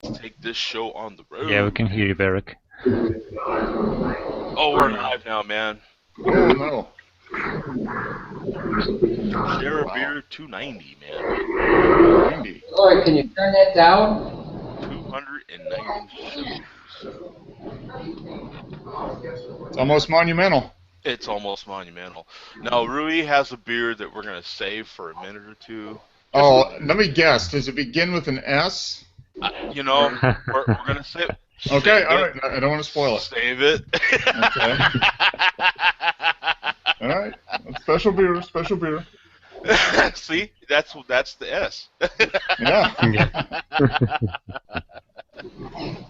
Take this show on the road. Yeah, we can hear you, Beric. Oh, we're live now, man. Oh no. Share a beer 290, man. 90. Sorry, can you turn that down? 290 shows. It's almost monumental. It's almost monumental. Now, Rui has a beer that we're going to save for a minute or two. Oh, let me guess. Does it begin with an S? You know, we're going to save. Okay, all right. I don't want to spoil it. Save it. Okay. All right. Special beer, special beer. See, that's the S. Yeah.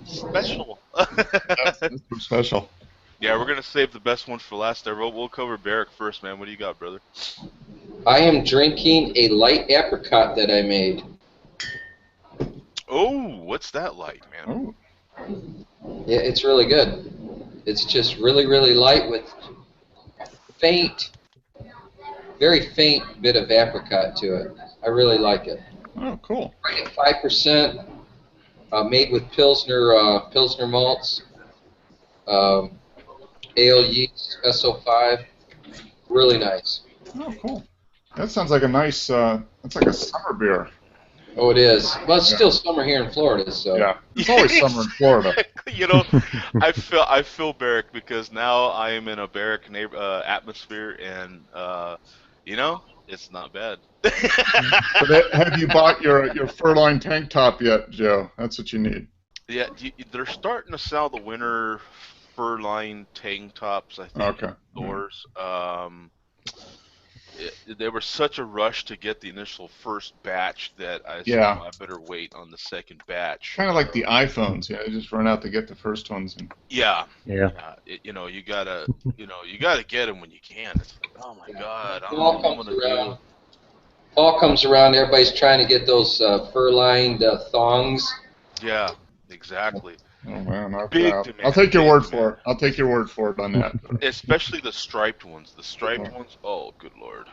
Special. That's special. Yeah, we're gonna save the best one for last. There, we'll cover Beric first, man. What do you got, brother? I am drinking a light apricot that I made. Oh, what's that like, man? Oh. Yeah, it's really good. It's just really, really light with faint, very faint bit of apricot to it. I really like it. Oh, cool. Right at 5%, made with Pilsner malts, ale yeast, SO5. Really nice. Oh, cool. That sounds like a nice, that's like a summer beer. Oh, it is. Well, it's still summer here in Florida, so. Yeah. It's always summer in Florida. You know, I feel Beric because now I am in a Beric atmosphere, and you know, it's not bad. But have you bought your fur-lined tank top yet, Joe? That's what you need. Yeah, they're starting to sell the winter fur-lined tank tops, I think, Okay. stores. There was such a rush to get the initial first batch that I said, Yeah. oh, I better wait on the second batch. Kind of like the iPhones. Yeah, you just run out to get the first ones. And... Yeah. Yeah. You know, you gotta get them when you can. It's like, oh my God, I don't know Fall what I'm comes gonna around. do. Fall comes around, everybody's trying to get those fur-lined thongs. Yeah, exactly. Oh man, Big I'll demand, take your big word demand. for it. I'll take your word for it on that. Especially the striped ones. The striped ones, oh, good Lord.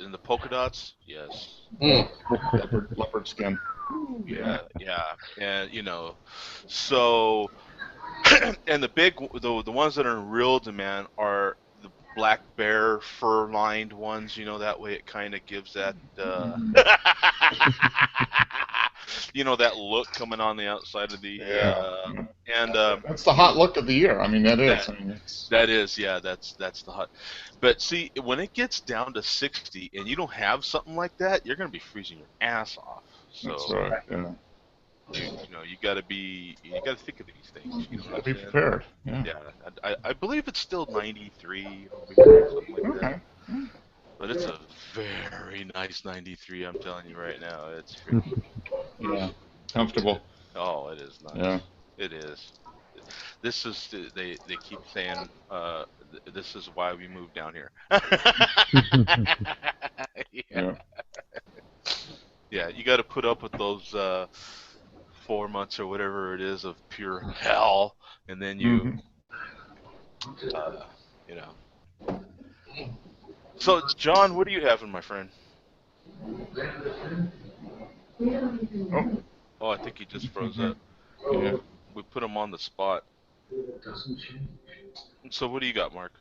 And the polka dots, yes. Mm. Leopard skin. Yeah. And, you know, so, and the ones that are in real demand are the black bear fur-lined ones, you know, that way it kind of gives that, you know, that look coming on the outside of the, and, That's the hot look of the year. I mean, that is. That is, yeah, that's the hot. But see, when it gets down to 60 and you don't have something like that, you're going to be freezing your ass off. So, That's right. Yeah. you know, you got to think of these things. You know what I'm Be saying? prepared. Yeah. Yeah, I believe it's still 93, something like that. But it's a very nice 93. I'm telling you right now, it's freaking, Yeah. Comfortable. oh, it is nice. Yeah. It is. This is they keep saying this is why we moved down here. Yeah. Yeah, you got to put up with those 4 months or whatever it is of pure hell, and then you, you know. So, John, what are you having, my friend? Oh, I think he just froze up. Yeah. We put him on the spot. So, what do you got, Mark?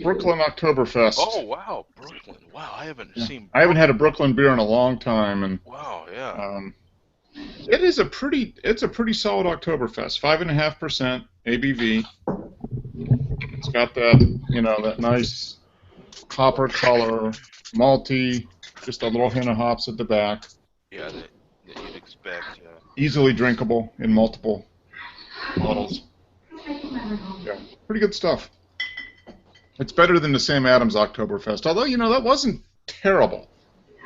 Brooklyn Oktoberfest. Oh, wow, Brooklyn. Wow, I haven't seen. I haven't had a Brooklyn beer in a long time, and wow, yeah. it's a pretty solid Oktoberfest. 5.5% ABV. It's got that, you know, that nice copper color, malty, just a little hint of hops at the back. Yeah, that you'd expect. Yeah. Easily drinkable in multiple bottles. Yeah, pretty good stuff. It's better than the Sam Adams Oktoberfest, although, you know, that wasn't terrible.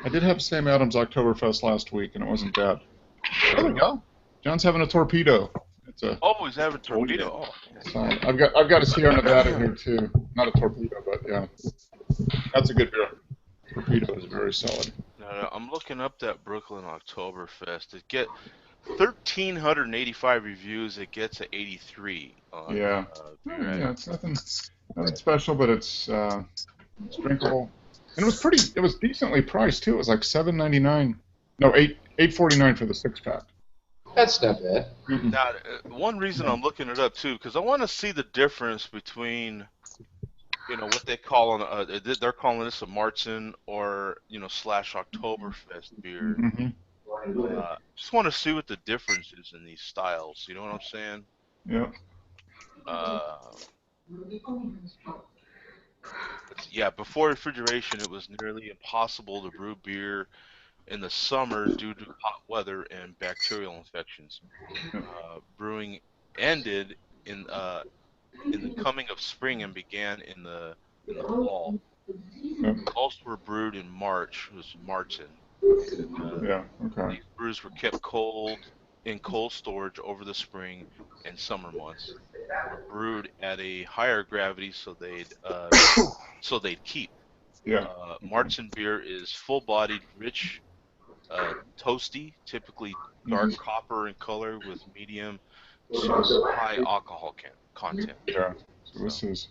I did have Sam Adams Oktoberfest last week, and it wasn't bad. There we go. John's having a torpedo. It's a. Oh, he's having a torpedo. Oh. So I've got a Sierra Nevada here too. Not a torpedo, but yeah, that's a good beer. Torpedo is very solid. No, I'm looking up that Brooklyn Oktoberfest. It get 1,385 reviews. It gets an 83. On, yeah. Yeah, it's nothing special, but it's drinkable, and it was decently priced too. It was like $7.99. No, $8.49 for the 6-pack. That's not bad. Now, one reason I'm looking it up too, because I want to see the difference between, what they call they're calling this a Martin or slash Oktoberfest beer. Mm-hmm. Just want to see what the difference is in these styles. You know what I'm saying? Yeah. Yeah, before refrigeration, it was nearly impossible to brew beer in the summer due to hot weather and bacterial infections. Brewing ended in the coming of spring and began in the fall. Most were brewed in March, was Martin. Yeah. Okay. These brews were kept in cold storage over the spring and summer months. Were brewed at a higher gravity so they'd keep. Yeah. Martin beer is full-bodied, rich, toasty, typically dark copper in color with medium to high alcohol content. Yeah. So this is.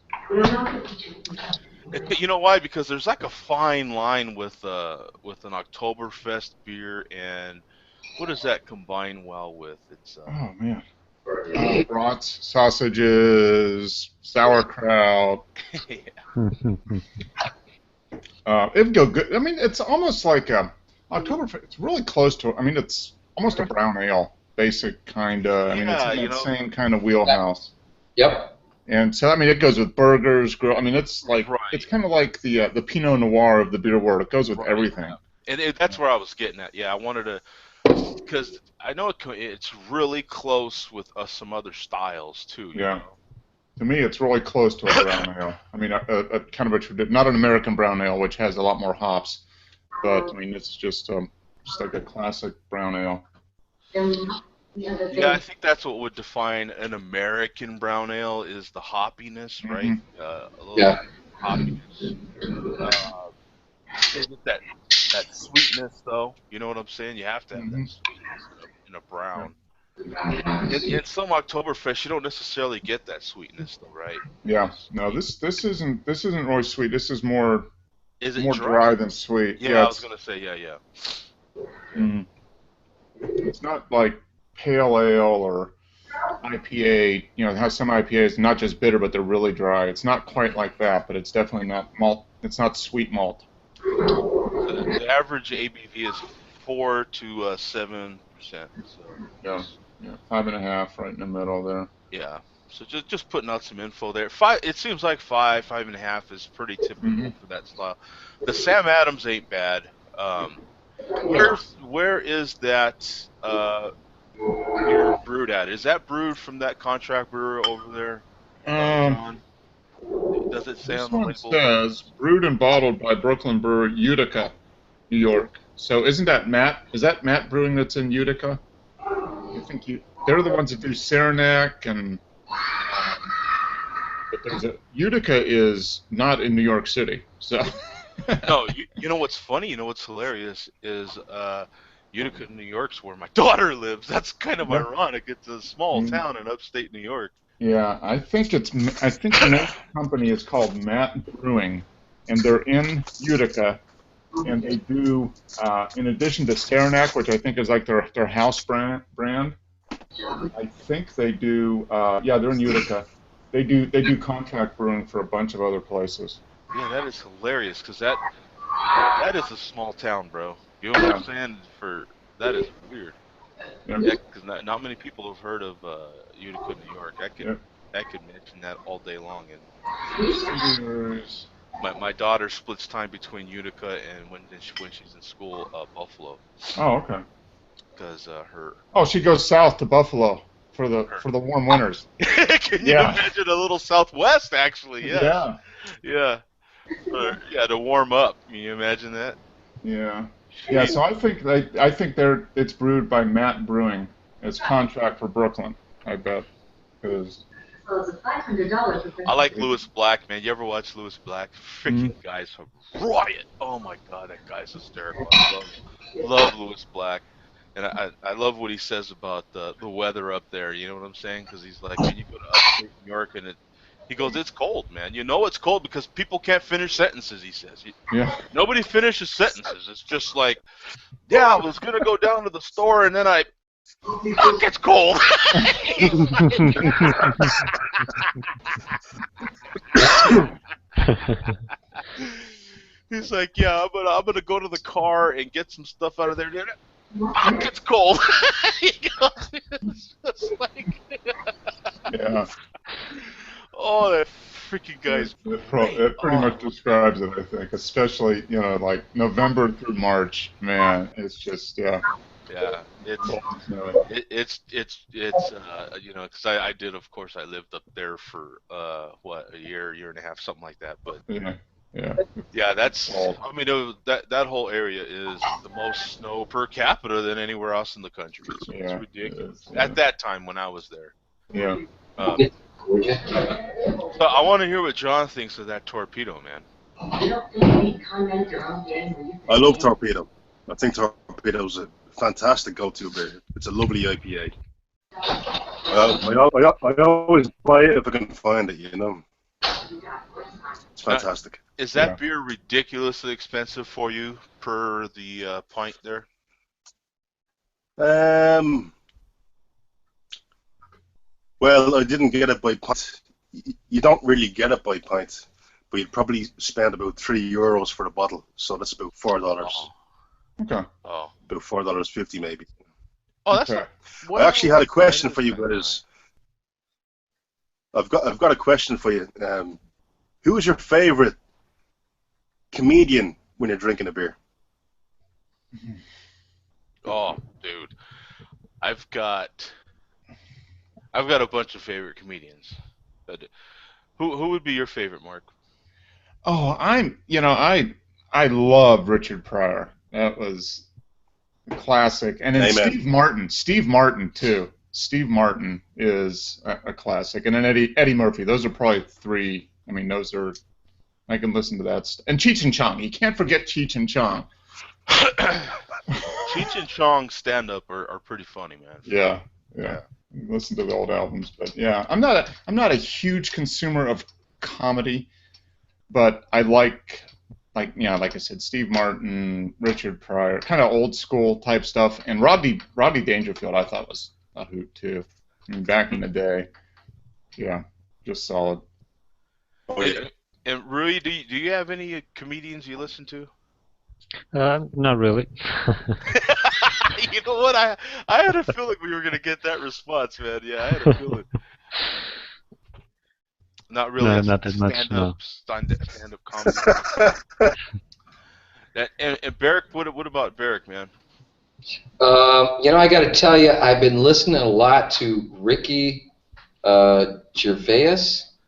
You know why? Because there's like a fine line with an Oktoberfest beer and what does that combine well with? It's Oh man. Brats, sausages, sauerkraut. yeah. It would go good. I mean, it's almost like Oktoberfest. It's really close to. I mean, it's almost a brown ale, basic kind of. I mean, it's in that same kind of wheelhouse. Yep. And so, I mean, it goes with burgers, grill. I mean, it's like it's kind of like the Pinot Noir of the beer world. It goes with everything. And that's where I was getting at. Yeah, I wanted to, because I know it's really close with some other styles too. You know? To me, it's really close to a brown ale. I mean, a kind of not an American brown ale, which has a lot more hops, but I mean, it's just like a classic brown ale. Yeah, I think that's what would define an American brown ale is the hoppiness, right? A little bit of hoppiness. Is it that sweetness though? You know what I'm saying? You have to have that sweetness in a brown. In some Oktoberfest, you don't necessarily get that sweetness though, right? Yeah. No, this isn't really sweet. This is more. Is it more dry than sweet? Yeah, I was gonna say yeah. It's not like pale ale or IPA. You know, it has some IPAs not just bitter, but they're really dry. It's not quite like that, but it's definitely not malt. It's not sweet malt. The average ABV is 4 to 7%. So yeah, 5.5 right in the middle there. Yeah. So just putting out some info there. It seems like 5.5 is pretty typical for that style. The Sam Adams ain't bad. Where is that beer brewed at? Is that brewed from that contract brewer over there? John? Does it say on the label? This one says brewed and bottled by Brooklyn brewer Utica, New York. So isn't that Matt? Is that Matt Brewing that's in Utica? I think they're the ones that do Saranac and. But Utica is not in New York City, so. No, you know what's funny? You know what's hilarious is Utica, New York's where my daughter lives. That's kind of ironic. It's a small town in upstate New York. Yeah, I think the name company is called Matt Brewing, and they're in Utica, and they do in addition to Saranac, which I think is like their house brand. I think they do. They're in Utica. They do contract brewing for a bunch of other places. Yeah, that is hilarious because that is a small town, bro. You know what I'm saying? That is weird. Yeah, because not many people have heard of Utica, New York. I could mention that all day long. And my daughter splits time between Utica and when she's in school, Buffalo. Oh, okay. Because her. Oh, she goes south to Buffalo for the warm winters. Can you imagine a little Southwest actually? Yes. Yeah. To warm up. Can you imagine that? Yeah. Yeah. So I think it's brewed by Matt Brewing. It's contract for Brooklyn. I bet. Because. I like Lewis Black, man. You ever watch Lewis Black? Freaking guy's a riot. Oh my God, that guy's hysterical. I love Lewis Black. And I love what he says about the weather up there. You know what I'm saying? Because he's like, man, you go to upstate New York and He goes, it's cold, man. You know it's cold because people can't finish sentences, he says. Yeah. Nobody finishes sentences. It's just like, yeah, I was going to go down to the store and then fuck, it's cold. He's like, yeah, I'm gonna go to the car and get some stuff out of there. Fuck, it's cold. He goes, it's just like, Yeah. oh, that freaking guy's great. It pretty much describes it, I think. Especially, like November through March, man, it's just, yeah. Yeah, it's because I did, of course, I lived up there for a year and a half, something like that. But yeah, that's, I mean, that whole area is the most snow per capita than anywhere else in the country. It's ridiculous. At that time when I was there. Yeah. So I want to hear what John thinks of that torpedo, man. I love torpedo. I think torpedo's a fantastic go-to beer. It's a lovely IPA. I always buy it if I can find it, It's fantastic. Is that beer ridiculously expensive for you per the pint there? Well, I didn't get it by pint. You don't really get it by pint, but you'd probably spend about €3 for the bottle, so that's about $4. Oh. Okay. Oh. About $4.50 maybe. Oh, that's okay. not, well, I actually had a question for you guys. I've got a question for you. Who is your favorite comedian when you're drinking a beer? Oh, dude, I've got a bunch of favorite comedians. Who would be your favorite, Mark? Oh, I love Richard Pryor. That was a classic. And then Amen. Steve Martin too. Steve Martin is a classic. And then Eddie Murphy. Those are probably three. I mean, I can listen to that. And Cheech and Chong. You can't forget Cheech and Chong. Cheech and Chong stand-up are pretty funny, man. Yeah. Listen to the old albums, but yeah, I'm not a huge consumer of comedy, but I like I said, Steve Martin, Richard Pryor, kind of old school type stuff, and Rodney Dangerfield I thought was a hoot too. I mean, back in the day, yeah, just solid. And Rui, do you have any comedians you listen to? Not really. You know what? I had a feeling we were gonna get that response, man. Yeah, I had a feeling. Not really. No, not that much. No. Stand-up comedy. And Barrick, what about Barrick, man? I got to tell you, I've been listening a lot to Ricky Gervais.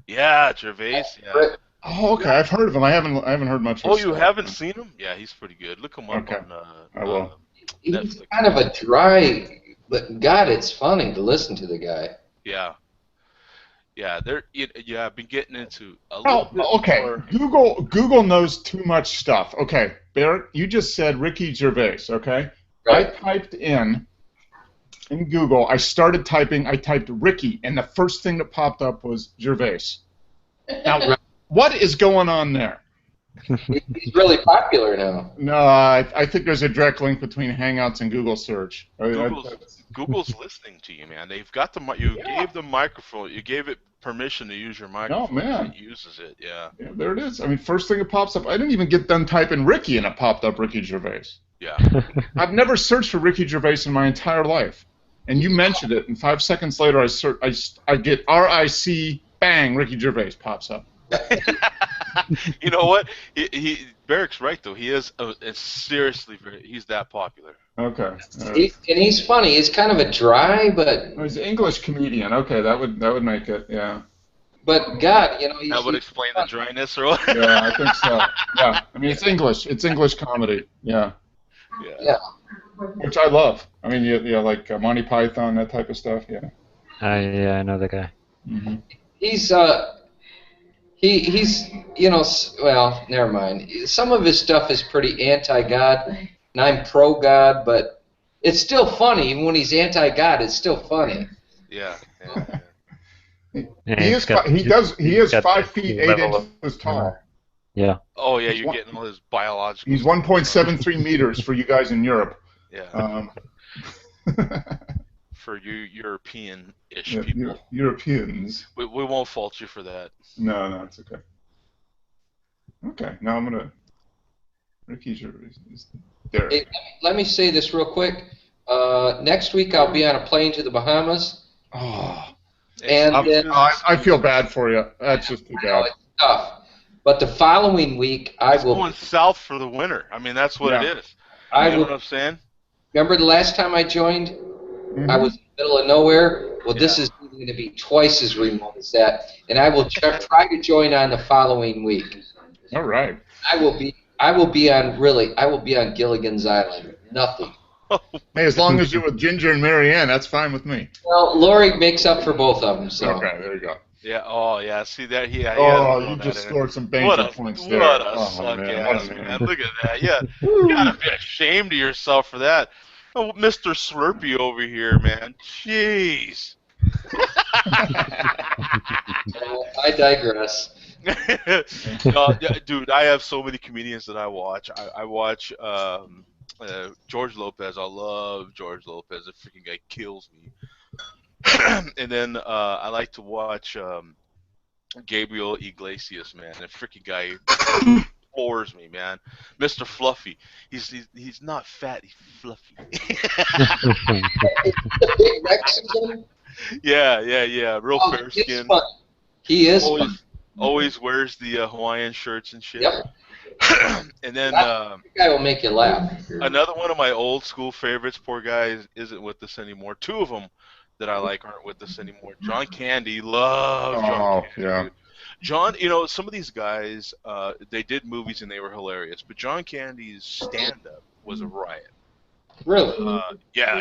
Yeah, Gervais. Yeah. Oh, okay. I've heard of him. I haven't heard much. Oh, you haven't seen him? Yeah, he's pretty good. Look him up on. I will. He's kind of a dry, but God, it's funny to listen to the guy. Yeah. Yeah, I've been getting into a little bit okay. more. Google knows too much stuff. Okay, Barrett, you just said Ricky Gervais. Okay, right. I typed in Google. I typed Ricky, and the first thing that popped up was Gervais. Now, what is going on there? He's really popular now. No, I think there's a direct link between Hangouts and Google search. Google's listening to you, man. They've got you gave the microphone. You gave it permission to use your microphone. Oh, man. It uses it, yeah. Yeah, there it is. I mean, first thing that pops up, I didn't even get done typing Ricky, and it popped up Ricky Gervais. Yeah. I've never searched for Ricky Gervais in my entire life. And you mentioned it, and 5 seconds later, I get RIC, bang, Ricky Gervais pops up. You know what? Barrick's right though. He is seriously he's that popular. Okay. He's funny. He's kind of a dry, but he's an English comedian. Okay, that would make it. Yeah. But God, that would explain the dryness, or what? Yeah, I think so. Yeah, I mean it's English. It's English comedy. Yeah. Yeah. Which I love. I mean, yeah, like Monty Python, that type of stuff. Yeah. Yeah, I know the guy. Mm-hmm. He's well, never mind. Some of his stuff is pretty anti-God, and I'm pro-God, but it's still funny. Even when he's anti-God, it's still funny. Yeah. And He it's is. got He does. He is got 5 feet 8 level of- inches tall. Yeah. Oh yeah, He's you're one- getting all his biological. He's stuff. 1.73 meters for you guys in Europe. Yeah, for you European-ish Yeah, people. Europeans. We won't fault you for that. No, it's okay. Okay, now I'm gonna. Ricky's there. Hey, let me say this real quick. Next week I'll be on a plane to the Bahamas. Oh, And then, I feel bad for you. That's just too I know bad. it's tough. But the following week I It's will. going south for the winter. I mean, that's what it is. I You know will. what I'm saying? Remember the last time I joined? Mhm. I was in the middle of nowhere. Well, this Yeah. is going to be twice as remote as that, and I will try to join on the following week. All right. I will be on Gilligan's Island. Nothing. Hey, as long as you're with Ginger and Marianne, that's fine with me. Well, Lori makes up for both of them, so. Okay, there you go. Yeah. Oh yeah. See that? Yeah. Oh, you just scored some banter What a points there. what a Oh, suck man, what a ass man. man! Look at that. Yeah. You gotta be ashamed of yourself for that. Oh, Mr. Slurpee over here, man. Jeez. I digress. Yeah, dude, I have so many comedians that I watch. I watch George Lopez. I love George Lopez. That freaking guy kills me. And then I like to watch Gabriel Iglesias, man. That freaking guy floors me, man. Mr. Fluffy. He's not fat. He's fluffy. The big Mexican. Yeah. Real fair He's skin. fun. He is fun. Always wears the Hawaiian shirts and shit. Yep. And then That guy will make you laugh. another one of my old school favorites, poor guy, isn't with us anymore. Two of them that I like aren't with us anymore. John Candy, love John Candy. yeah. Dude. John, some of these guys, they did movies and they were hilarious, but John Candy's stand-up was a riot. Really? Yeah.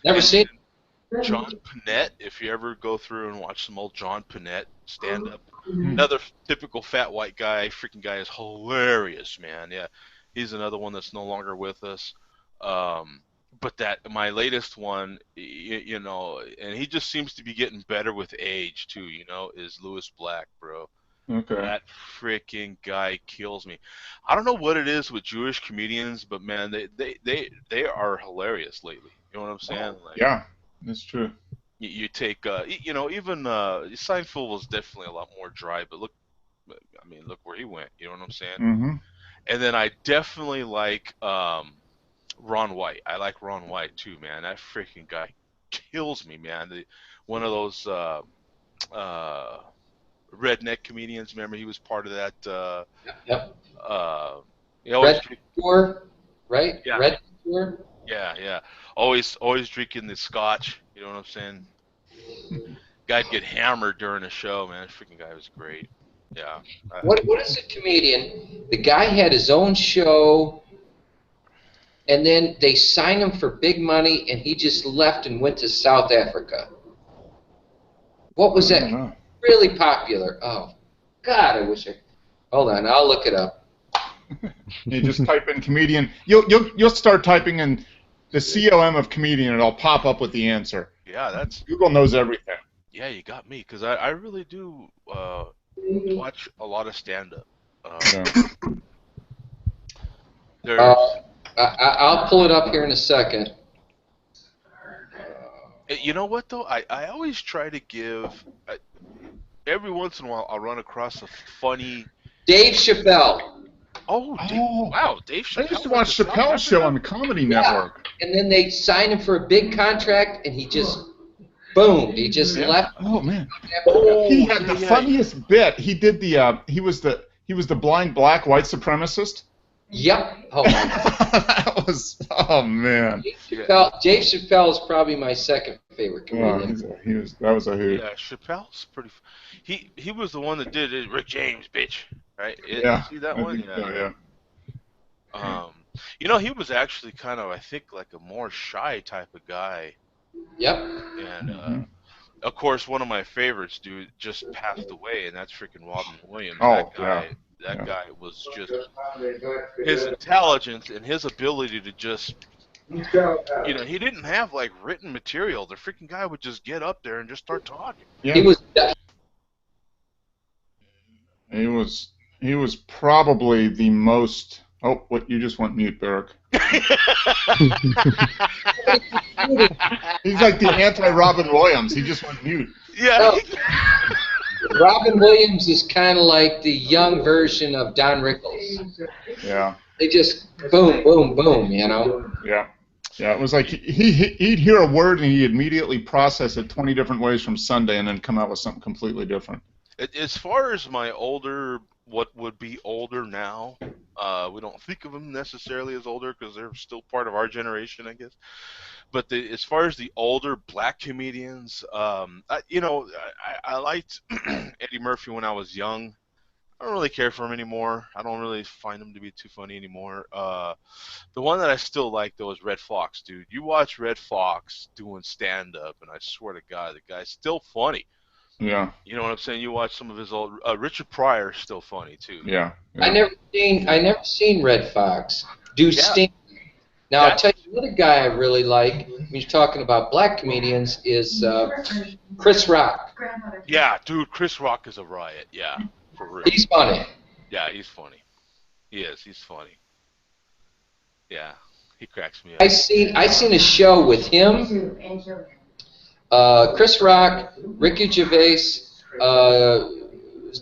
Never seen it. John Panette, if you ever go through and watch some old John Panette stand-up, another typical fat white guy, freaking guy is hilarious, man. Yeah, he's another one that's no longer with us. But my latest one, and he just seems to be getting better with age too. Is Louis Black, bro. Okay. That freaking guy kills me. I don't know what it is with Jewish comedians, but man, they are hilarious lately. You know what I'm saying? Like, Yeah, that's true. you take, even Seinfeld was definitely a lot more dry, but look where he went. You know what I'm saying? Mm-hmm. And then I definitely like Ron White. I like Ron White too, man. That freaking guy kills me, man. One of those redneck comedians. Remember, he was part of that. Yep. Red Tour, right? Yeah. Red Tour. Yeah. Always drinking the scotch. You know what I'm saying? Guy'd get hammered during a show, man. That freaking guy was great. Yeah. What is a comedian? The guy had his own show, and then they signed him for big money, and he just left and went to South Africa. What was I that? don't know. Really popular. Oh, God, I wish I. Hold on, I'll look it up. You just type in comedian. You'll start typing in the COM of comedian, and it'll pop up with the answer. Yeah, that's. Google knows everything. Yeah, you got me, because I really do watch a lot of stand-up. There's. I'll pull it up here in a second. You know what though? I always try to give. Every once in a while, I'll run across a funny. Dave Chappelle. Wow, Dave Chappelle. I used to watch Chappelle's show on the Comedy Network. And then they signed him for a big contract, and he just, boom, he just left. Oh man, Oh, he had the funniest bit. He did the he was the blind black white supremacist. Yep. Oh, That was man. Dave Chappelle is probably my second favorite comedian. That was a hoot. Yeah, Chappelle's pretty. He was the one that did it. Rick James, bitch. Right? Yeah. See that I one? think so, yeah. He was actually kind of, I think, like a more shy type of guy. Yep. And of course, one of my favorites, dude, just passed away, and that's freaking Robin Williams. Oh, That guy was just his intelligence and his ability to just You know, he didn't have like written material. The freaking guy would just get up there and just start talking. Yeah. He was. He was probably the most. Oh, what you just went mute, Barrick. He's like the anti-Robin Williams. He just went mute. Yeah. No. Robin Williams is kind of like the young version of Don Rickles. Yeah. They just boom, boom, boom, you know. Yeah. Yeah, it was like he'd hear a word and he'd immediately process it 20 different ways from Sunday and then come out with something completely different. As far as my older, what would be older now, we don't think of them necessarily as older because they're still part of our generation, I guess. But as far as the older black comedians, I liked Eddie Murphy when I was young. I don't really care for him anymore. I don't really find him to be too funny anymore. The one that I still like, though, is Red Fox, dude. You watch Red Fox doing stand-up, and I swear to God, the guy's still funny. Yeah. You know what I'm saying? You watch some of his old... Richard Pryor's still funny, too. Yeah. I never seen Red Fox do stand. Now, I'll tell you another guy I really like, when you're talking about black comedians, is Chris Rock. Yeah, dude, Chris Rock is a riot. Yeah, for real. He's funny. Yeah, he's funny. He is. He's funny. Yeah, he cracks me up. I seen a show with him, Chris Rock, Ricky Gervais,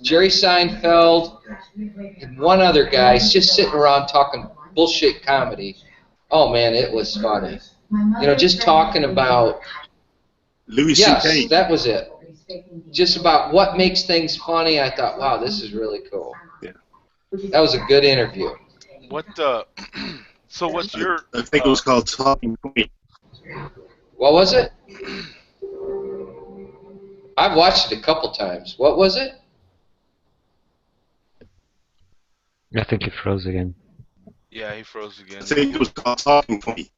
Jerry Seinfeld, and one other guy just sitting around talking bullshit comedy. Oh man, it was funny. You know, just talking about Louis yes, C.K. that was it. Just about what makes things funny. I thought, wow, this is really cool. Yeah. That was a good interview. What? So what's your? I think it was called Talking Point. What was it? I've watched it a couple times. What was it? I think he froze again. Yeah, he froze again. I think it was called Talking Point.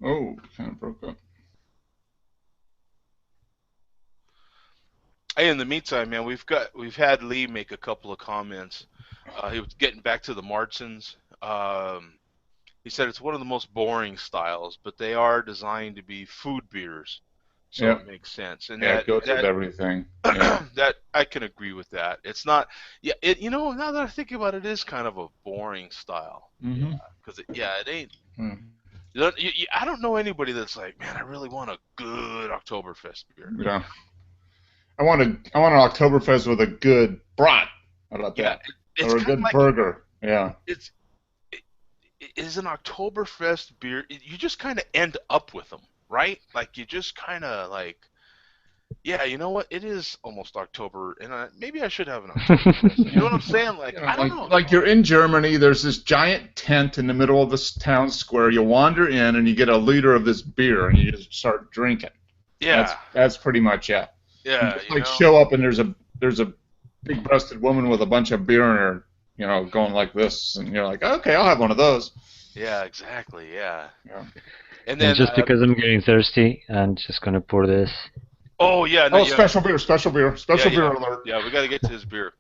Oh, kind of broke up. Hey, in the meantime, man, we've had Lee make a couple of comments. He was getting back to the Martsons. He said it's one of the most boring styles, but they are designed to be food beers, so it makes sense. And yeah, it goes with everything. Yeah. That I can agree with that. It's not, yeah. You know, now that I think about it, it is kind of a boring style. Mm-hmm. Because it ain't. Mm. I don't know anybody that's like, man, I really want a good Oktoberfest beer. Yeah. I want an Oktoberfest with a good brat. How about that? Or a good burger. Yeah. Is an Oktoberfest beer, you just kind of end up with them, right? Like, you just kind of like, yeah, you know what? It is almost October, and maybe I should have an Oktoberfest. You know what I'm saying? Like, I don't know. Like you're in Germany, there's this giant tent in the middle of this town square. You wander in, and you get a liter of this beer, and you just start drinking. Yeah. That's pretty much it. Yeah. You show up, and there's a big-breasted woman with a bunch of beer in her, you know, going like this, and you're like, okay, I'll have one of those. Yeah, exactly. Yeah. And then just because I'm getting thirsty, I'm just gonna pour this. Oh yeah. No, special beer alert. Yeah, we gotta get to his beer.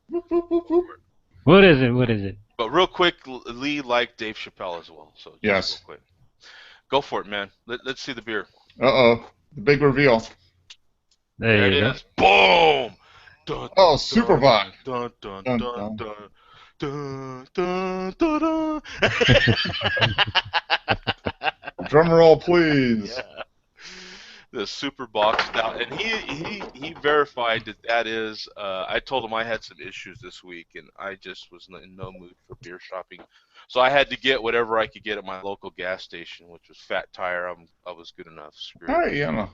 What is it? What is it? But real quick, Lee liked Dave Chappelle as well. So yes. Real quick. Go for it, man. Let's see the beer. The big reveal. There you go. Is. Boom. Dun, oh, super vibe. Dun dun dun dun dun. Dun, dun, dun, dun. Drum roll, please. Yeah. The super boxed out, and he verified that is. I told him I had some issues this week, and I just was in no mood for beer shopping, so I had to get whatever I could get at my local gas station, which was Fat Tire. I was good enough. Screw all right, yeah.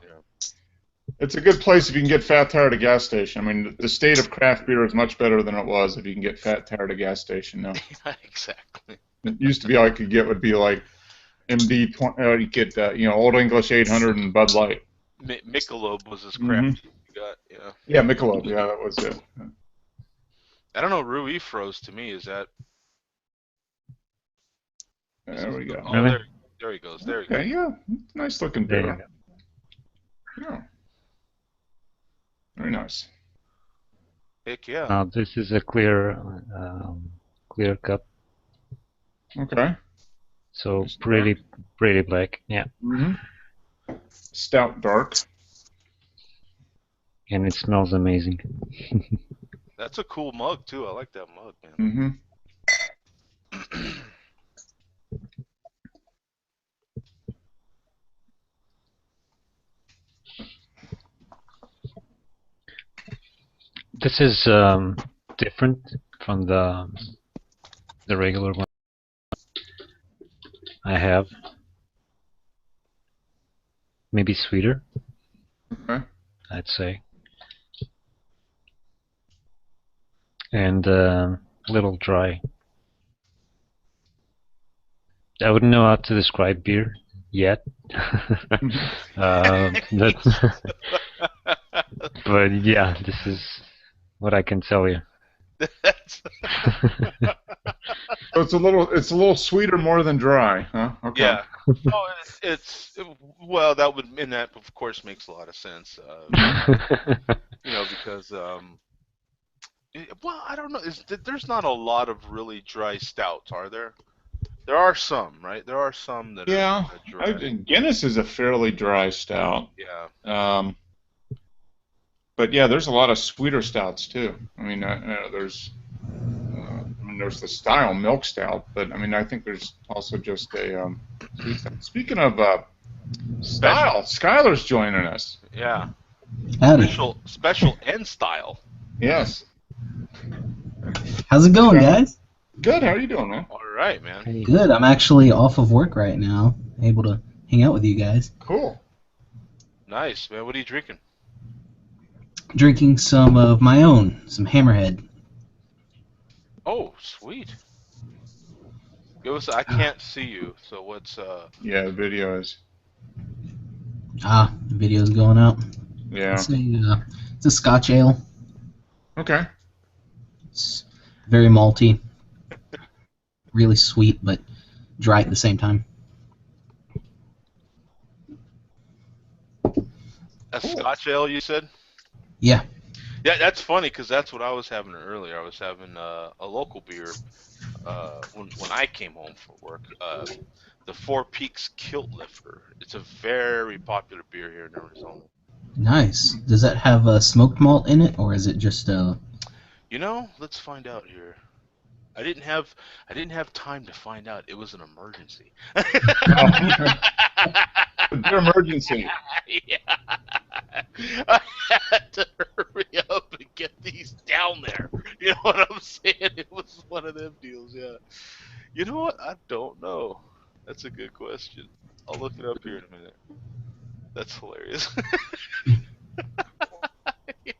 It's a good place if you can get Fat Tire at a gas station. I mean, the state of craft beer is much better than it was if you can get Fat Tire at a gas station now. Exactly. It used to be all I could get would be like MD, you get Old English 800 and Bud Light. Michelob was as craft you got, yeah. Yeah, Michelob, yeah, that was it. I don't know, Rui froze to me, is that... There we go. Oh, there he goes, there he goes. Okay, yeah, nice looking beer. Yeah. Very nice. Heck yeah. Now this is a clear cup. Okay. So pretty black. Yeah. Mm-hmm. Stout dark. And it smells amazing. That's a cool mug too. I like that mug, man. Mm-hmm. This is different from the regular one I have. Maybe sweeter, Okay. I'd say. And a little dry. I wouldn't know how to describe beer yet. But yeah, this is what I can tell you. So it's a little sweeter more than dry, huh? Okay. Yeah. Oh, well, that would, and that of course makes a lot of sense. Because well, I don't know. There's not a lot of really dry stouts, are there? There are some, right? There are some that are dry. Guinness is a fairly dry stout. Yeah. But yeah, there's a lot of sweeter stouts too. I mean, there's the style milk stout, but I mean, I think there's also just a sweet stout. Speaking of style, Skyler's joining us. Yeah. Howdy. Special and style. Yes. How's it going, guys? Good. How are you doing, man? All right, man. Good. I'm actually off of work right now, able to hang out with you guys. Cool. Nice, man. What are you drinking? Drinking some of my own, some Hammerhead. Oh, sweet. I can't see you, so what's Yeah, the video is. The video's going out. Yeah. It's a Scotch ale. Okay. It's very malty, really sweet, but dry at the same time. a Scotch ale, you said? Yeah. Yeah, that's funny because that's what I was having earlier. I was having a local beer when I came home from work. The Four Peaks Kilt Lifter. It's a very popular beer here in Arizona. Nice. Does that have smoked malt in it, or is it just Let's find out here. I didn't have time to find out. It was an emergency. Beer emergency. Yeah. I had to hurry up and get these down there. You know what I'm saying? It was one of them deals, yeah. You know what? I don't know. That's a good question. I'll look it up here in a minute. That's hilarious. Yeah.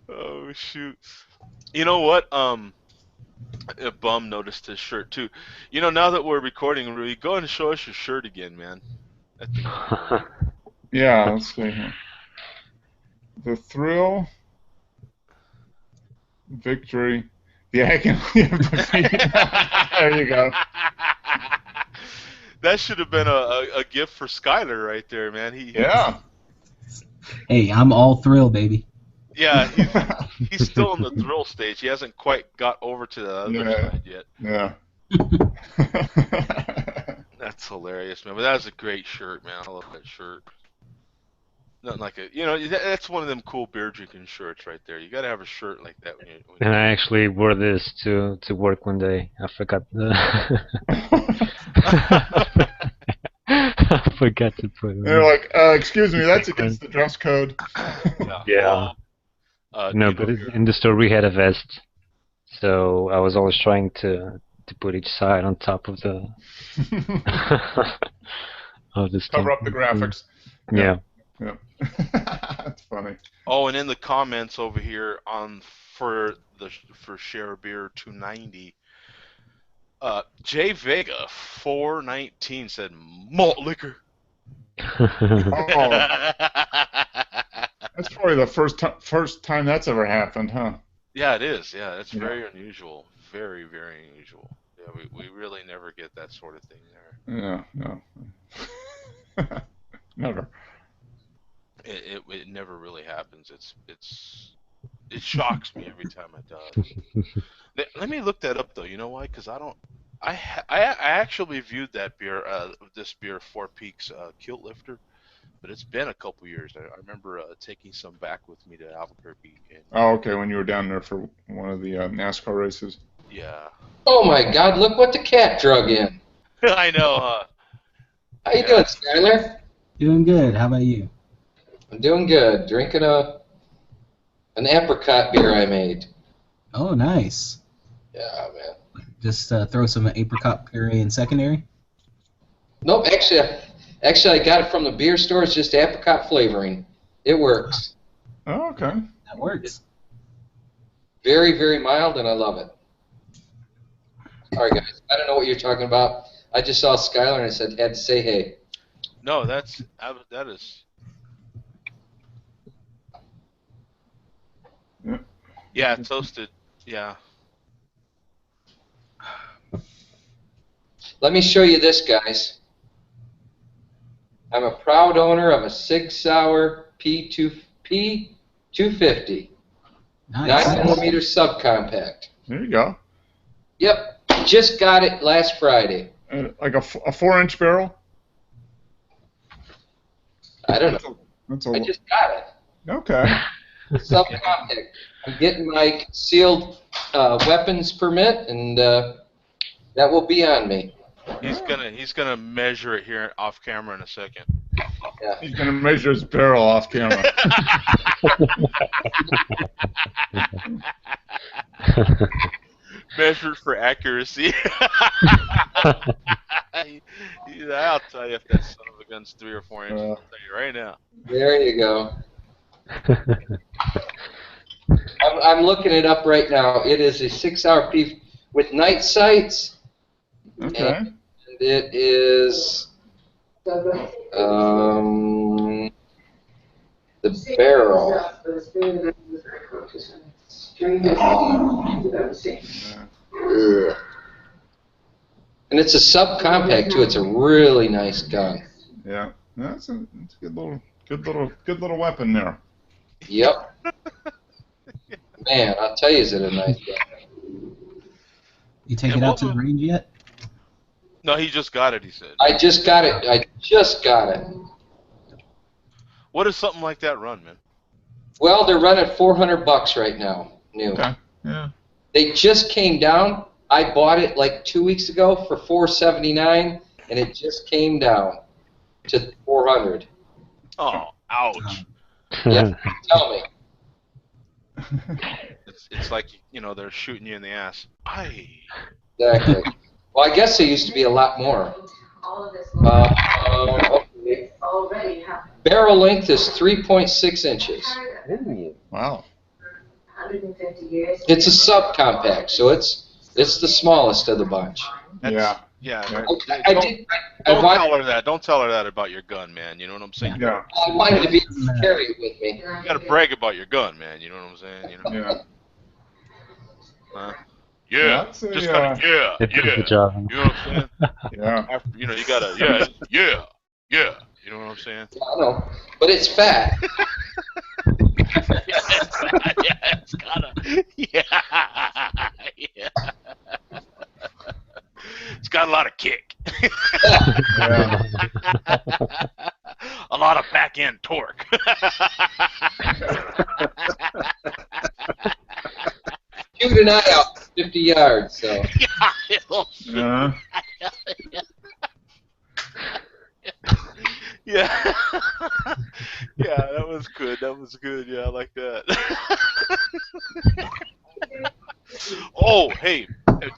Oh, shoot. You know what? A bum noticed his shirt, too. Now that we're recording, Rui, go and show us your shirt again, man. I think yeah, let's see here. The thrill, victory, the agony of defeat. There you go. That should have been a gift for Skyler right there, man. Yeah. Hey, I'm all thrill, baby. Yeah, he's still in the thrill stage. He hasn't quite got over to the other side yet. Yeah. That's hilarious, man. But that was a great shirt, man. I love that shirt. Nothing like that's one of them cool beer drinking shirts right there. You gotta have a shirt like that when And I actually wore this to work one day. I forgot I forgot to put it. They're like, excuse me, that's against the dress code. Yeah. No, but in the store we had a vest, so I was always trying to put each side on top of the of the cover up the graphics. Yeah. Yeah. That's funny. Oh, and in the comments over here for Share Beer 290, Jay Vega 419 said malt liquor. Oh. That's probably the first time that's ever happened, huh? Yeah, it is. Yeah, that's very unusual. Very, very unusual. Yeah, we really never get that sort of thing there. Yeah, no. Never. It never really happens. It shocks me every time it does. Let me look that up though. You know why? Because I I actually reviewed that beer, this beer, Four Peaks Kilt Lifter, but it's been a couple years. I remember taking some back with me to Albuquerque. And, Oh, okay, when you were down there for one of the NASCAR races. yeah. Oh my God! Look what the cat drug in. I know. How you doing, Skyler? Doing good. How about you? I'm doing good. Drinking an apricot beer I made. Oh, nice. Yeah, man. Just throw some apricot puree in secondary? Nope, actually, I got it from the beer store. It's just apricot flavoring. It works. Oh, okay. That works. Very, very mild, and I love it. Sorry, guys. I don't know what you're talking about. I just saw Skyler and I said, had to say hey. No, that is. Yeah, toasted. Yeah. Let me show you this, guys. I'm a proud owner of a Sig Sauer P250 Nice. 9mm subcompact. There you go. Yep, just got it last Friday. Like a 4-inch barrel? I don't know. That's I just got it. Okay. Subcompact. I'm getting my concealed weapons permit, and that will be on me. He's gonna measure it here off camera in a second. Yeah. He's going to measure his barrel off camera. Measured for accuracy. I'll tell you if that son of a gun's 3 or 4 inches. I'll tell you right now. There you go. I'm looking it up right now. It is a 6-hour P with night sights. Okay. And it is the barrel. And it's a subcompact too. It's a really nice gun. Yeah. That's a good little weapon there. Yep. Man, I'll tell you, is it a nice gun. You take it out to the range yet? No, he just got it, he said. I just got it. What does something like that run, man? Well, they're running $400 right now, new. Okay. Yeah. They just came down. I bought it like 2 weeks ago for $479, and it just came down to $400. Oh, ouch. Yeah, tell me. It's like, they're shooting you in the ass. Aye. Exactly. Well, I guess there used to be a lot more. Okay. Barrel length is 3.6 inches. Wow. It's a subcompact, so it's the smallest of the bunch. Yeah. Yeah. Don't tell her that about your gun, man. You know what I'm saying? Yeah. I wanted to be able to carry it with me. You gotta brag about your gun, man. You know what I'm saying? Yeah. Yeah. That's a, Just gotta, yeah. Good job. You know what I'm saying? Yeah. After, you gotta, yeah. You know what I'm saying? I know, but it's fat. It's gotta, yeah. It's got a lot of kick. Yeah. A lot of back end torque. Shoot an eye out 50 yards, so. Yeah. Yeah. Yeah, that was good. Yeah, I like that. Oh, hey,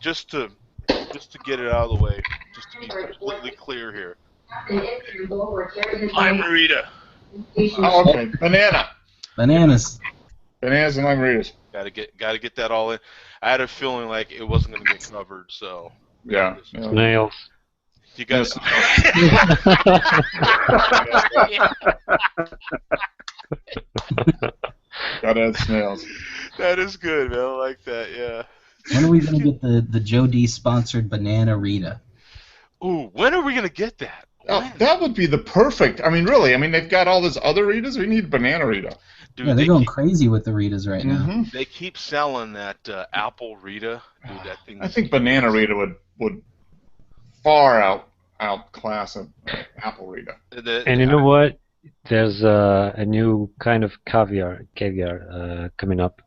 just to get it out of the way, just to be completely clear here. I'm Rita. Oh, okay. Bananas. Bananas and margaritas. Gotta get that all in. I had a feeling like it wasn't gonna get covered, so Yeah. Snails. you got. Gotta add snails. That is good, man. I like that. Yeah. When are we going to get the Joe D sponsored Banana Rita? Ooh, when are we gonna get that? Oh, that would be the perfect. I mean, really. I mean, they've got all these other Ritas. We need Banana Rita. Dude, Yeah, they're going crazy with the Ritas right now. They keep selling that apple Rita. Dude, that thing. I think Banana Rita would far outclass an apple Rita. And you know what? There's a new kind of caviar coming up,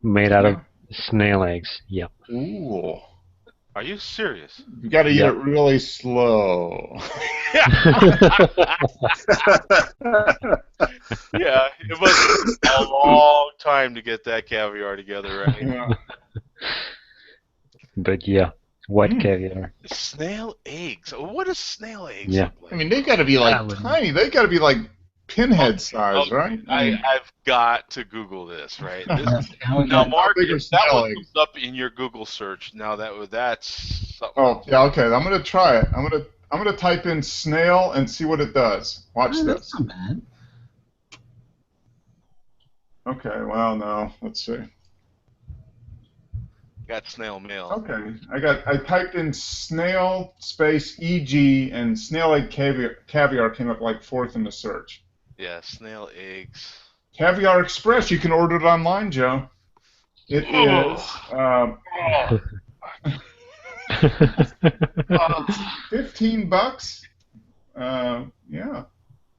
made out of snail eggs. Yeah. Ooh. Are you serious? You got to eat it really slow. Yeah, it was a long time to get that caviar together, right? Yeah. But yeah, white caviar. Snail eggs. What does snail eggs Yeah. look like? I mean, they got to be like tiny. They got to be like pinhead size, right? I've got to Google this, right? Now, Mark, bigger if that snail one eggs. comes up in your Google search, now that's something. Oh, yeah, okay. I'm gonna try it. I'm gonna type in snail and see what it does. Watch that's this. not bad. Okay. Well, no. Let's see. Got snail mail. Okay. I typed in snail space EG and snail egg caviar came up like fourth in the search. Yeah, snail eggs. Caviar Express. You can order it online, Joe. It is. 15 bucks. Yeah.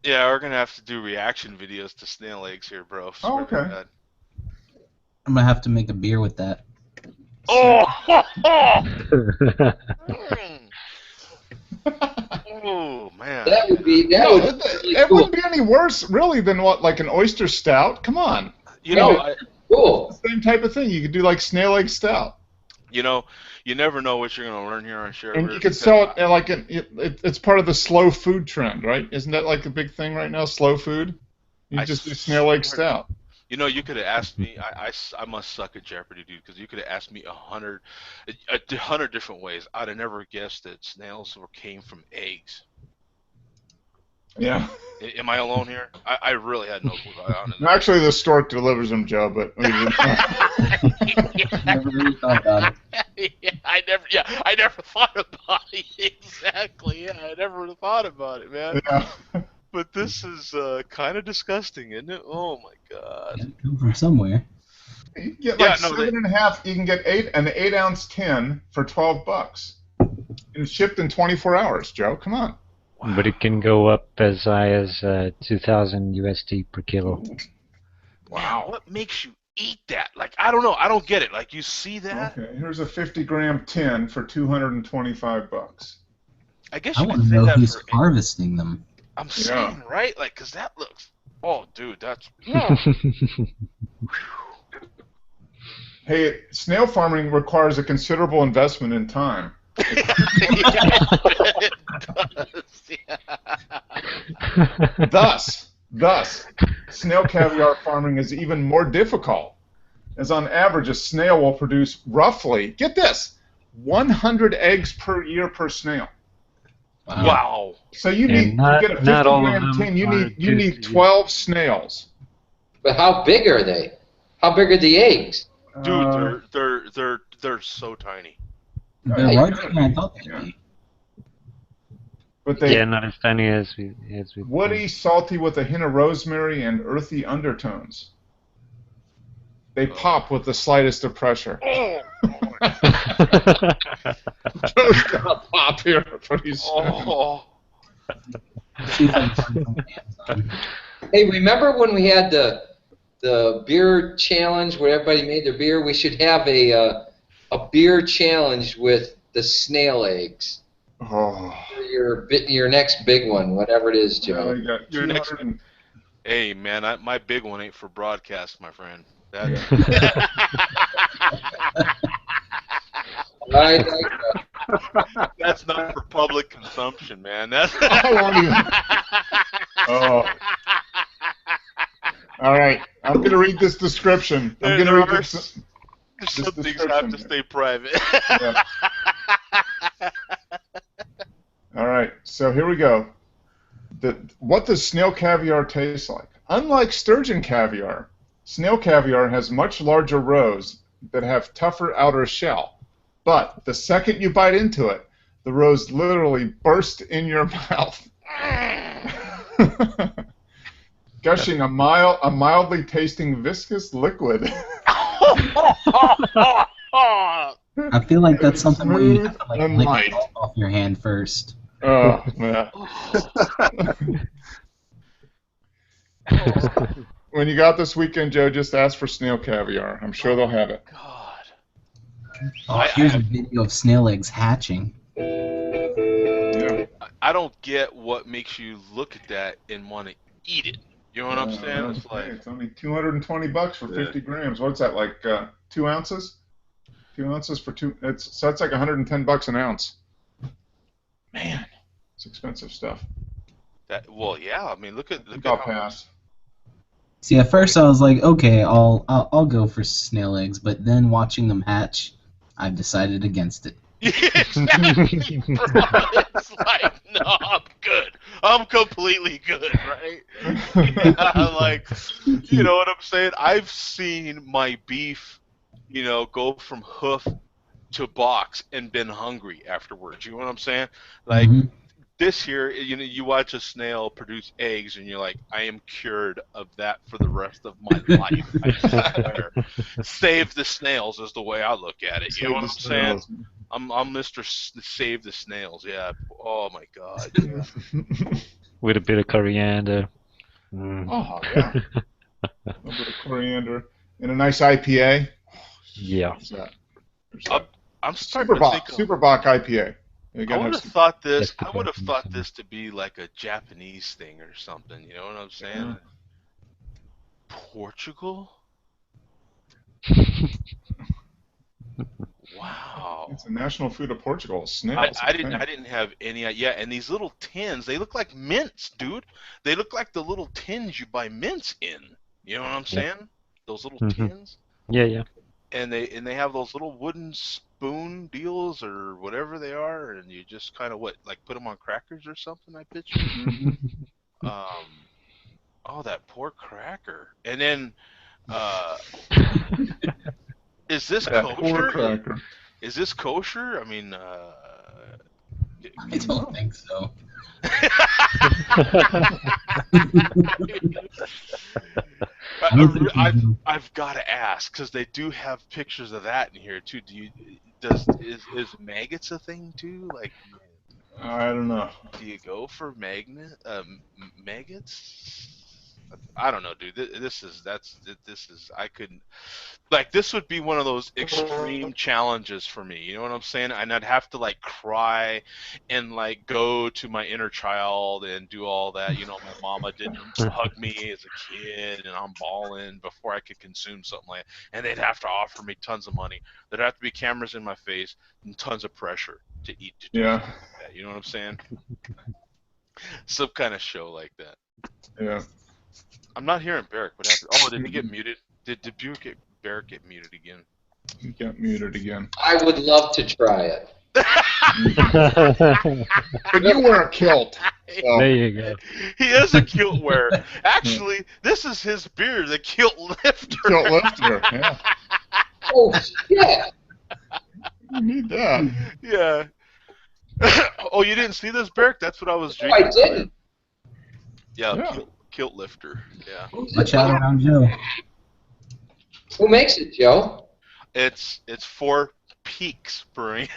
Yeah, we're gonna have to do reaction videos to snail eggs here, bro. Oh, okay. I'm gonna have to make a beer with that. Oh! Oh man. That would be It wouldn't be any worse, really, than what, like an oyster stout. Come on. You know, cool. Same type of thing. You could do like snail egg stout. You know, you never know what you're gonna learn here on Share. And you could sell it like it's part of the slow food trend, right? Isn't that like a big thing right now? Slow food. You just do snail egg stout. You know, you could have asked me. I must suck at Jeopardy, dude, because you could have asked me 100 different ways. I'd have never guessed that snails came from eggs. Yeah. Am I alone here? I really had no clue. Actually, the stork delivers them, Joe, but we didn't. Never really thought about it. I never thought about it. Exactly. Yeah, I never thought about it, man. Yeah. But this is kind of disgusting, isn't it? Oh my god. It come from somewhere. You can get like 7.5. You can get an 8-ounce tin for $12, and it's shipped in 24 hours. Joe, come on. Wow. But it can go up as high as 2,000 USD per kilo. Wow. What makes you eat that? Like, I don't know. I don't get it. Like, you see that? Okay, here's a 50-gram tin for $225. I guess I you want could to say know that who's for. harvesting them. I'm saying, right? Like, because that looks. Oh, dude, that's. Hey, snail farming requires a considerable investment in time. It does. Yeah. Thus, snail caviar farming is even more difficult, as on average a snail will produce roughly, get this, 100 eggs per year per snail. Wow. So you need to get a 50-gram tin. You need 12 snails. But how big are they? How big are the eggs? Dude, they're so tiny. They're larger than I thought they'd be. But they not as tiny as we. woody, salty with a hint of rosemary and earthy undertones. They pop with the slightest of pressure. Oh. Joe's gonna pop here pretty soon. Oh. See if I can find some on Amazon. Hey, remember when we had the beer challenge where everybody made their beer? We should have a beer challenge with the snail eggs. Oh. Your next big one, whatever it is, Joe. Well, you got Your next 200 Hey, man, my big one ain't for broadcast, my friend. That. That's not for public consumption, man. That's. I won't even. Oh. All right, I'm gonna read this description. I'm gonna read this. Some things have to stay private. Yeah. All right, so here we go. What does snail caviar taste like? Unlike sturgeon caviar, snail caviar has much larger roes that have tougher outer shell. But the second you bite into it, the roes literally burst in your mouth. Gushing a mildly tasting viscous liquid. I feel like that's something where you have to like And lick light. it off your hand first. Oh, yeah. When you got this weekend, Joe, just ask for snail caviar. I'm sure they'll have it. God. Oh, I here's a have- video of snail eggs hatching. Yeah. I don't get what makes you look at that and want to eat it. You know what I'm saying? It's Hey, like, it's only $220 for 50 grams. What's that, like 2 ounces? 2 ounces for two. So that's like $110 an ounce. Man, it's expensive stuff. that. Well, yeah. I mean, look I at think I'll how pass. See, at first I was like, okay, I'll go for snail eggs, but then watching them hatch, I've decided against it. Exactly, bro. It's like, no, I'm good. I'm completely good, right? Yeah, like, you know what I'm saying? I've seen my beef, go from hoof to box and been hungry afterwards. You know what I'm saying? Like, Mhm. this here, you watch a snail produce eggs, and you're like, I am cured of that for the rest of my life. I swear. Save the snails is the way I look at it. You know what I'm saying? I'm Mr. Save the Snails. Yeah. Oh my God. Yeah. With a bit of coriander. Mm. Oh, yeah. A little bit of coriander and a nice IPA. Yeah. What's that? There's that. I'm starting to think. Superbock IPA. I would have thought this. I would have thought this to be like a Japanese thing or something. You know what I'm saying? Yeah. Portugal. Wow. It's the national food of Portugal. Snails. I didn't have any idea. And these little tins, they look like mints, dude. They look like the little tins you buy mints in. You know what I'm saying? Those little tins. Yeah. And they have those little wooden spoon deals or whatever they are, and you just kind of put them on crackers or something. I picture. Oh, that poor cracker. And then, is this kosher? Poor cracker. Is this kosher? I mean, I don't think so. I've got to ask, because they do have pictures of that in here too. Is maggots a thing too? Like, I don't know. do you go for maggots? I don't know, dude. I couldn't. Like, this would be one of those extreme challenges for me. You know what I'm saying? And I'd have to like cry and like go to my inner child and do all that. My mama didn't hug me as a kid, and I'm bawling before I could consume something like that. And they'd have to offer me tons of money. There'd have to be cameras in my face and tons of pressure to eat. To do something like that. You know what I'm saying? Some kind of show like that. Yeah. I'm not hearing Barrick. What happened? Oh, did he get muted? Did Barrick get muted again? He got muted again. I would love to try it. But you wear a kilt. So. There you go. He is a kilt wearer. Actually, this is his beer, the Kilt Lifter. Kilt lifter, yeah. Oh, shit. You need that. Yeah. Oh, you didn't see this, Barrick? That's what I was No, drinking. I didn't. Yeah. Kilt Lifter. Yeah. Watch out around Joe. Who makes it, Joe? It's Four Peaks Brewing.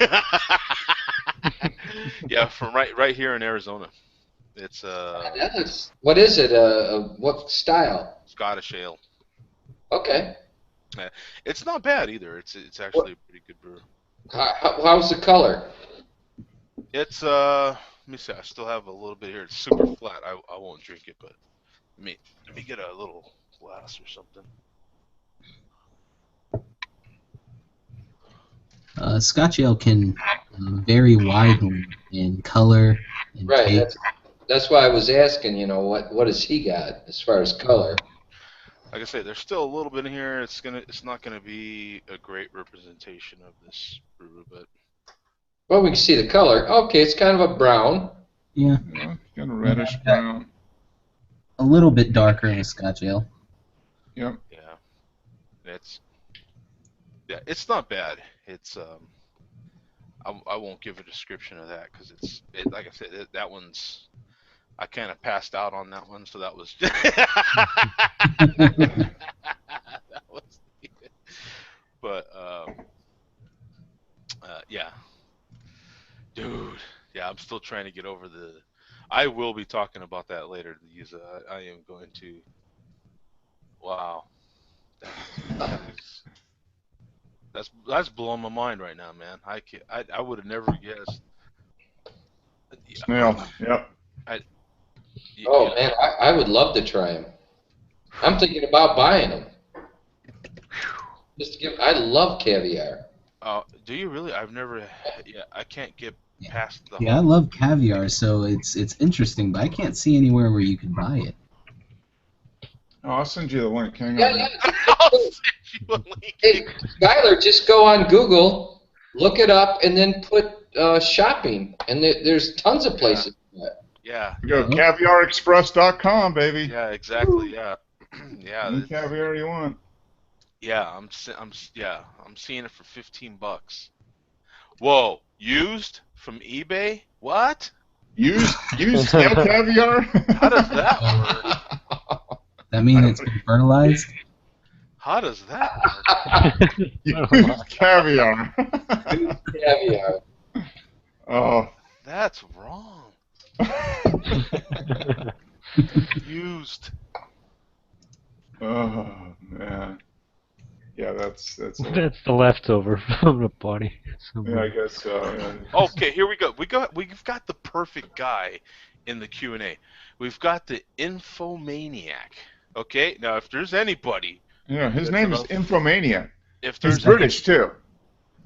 Yeah, from right here in Arizona. It's What is it? What style? Scottish ale. Okay. It's not bad either. It's actually a pretty good brew. How's the color? It's let me see. I still have a little bit here. It's super flat. I won't drink it, but let me get a little glass or something. Scotch ale can vary widely in color and Right. taste. That's why I was asking. What has he got as far as color? Like I say, there's still a little bit in here. It's not gonna be a great representation of this brew, but Well, we can see the color. Okay, it's kind of a brown. Yeah, Yeah, kind of reddish brown. a little bit darker in a Scotch ale. Yep. yeah, it's not bad. It's I won't give a description of that because like I said, that one's I kind of passed out on that one, so that was that was but Yeah, dude. Yeah, I'm still trying to get over the. I will be talking about that later. I am going to. Wow, that's blowing my mind right now, man. I would have never guessed. Snail. Yep. I, Oh man, I would love to try them. I'm thinking about buying them. Just to give. I love caviar. Do you really? I've never. Yeah, I can't get past the. Yeah, I love caviar, so it's interesting, but I can't see anywhere where you can buy it. Oh, I'll send you the link. Hang Yeah, on. yeah. I'll send you a link. Hey, Skyler, just go on Google, look it up, and then put shopping, and there's tons of places. Yeah. We go caviarexpress.com, baby. Yeah, exactly. Yeah. Yeah. Any caviar you want. Yeah, I'm seeing it for $15. Whoa, used from eBay? What? Used snail caviar? How does that work? That mean it's been fertilized? How does that work? Used caviar. Caviar. Oh. That's wrong. Used. Oh man. Yeah, that's That's the leftover from the party. yeah, I guess so. Yeah. Okay, here we go. We've got the perfect guy in the Q&A. We've got the infomaniac. Okay, now if there's anybody, Yeah, his name is Infomaniac. if He's there's British too.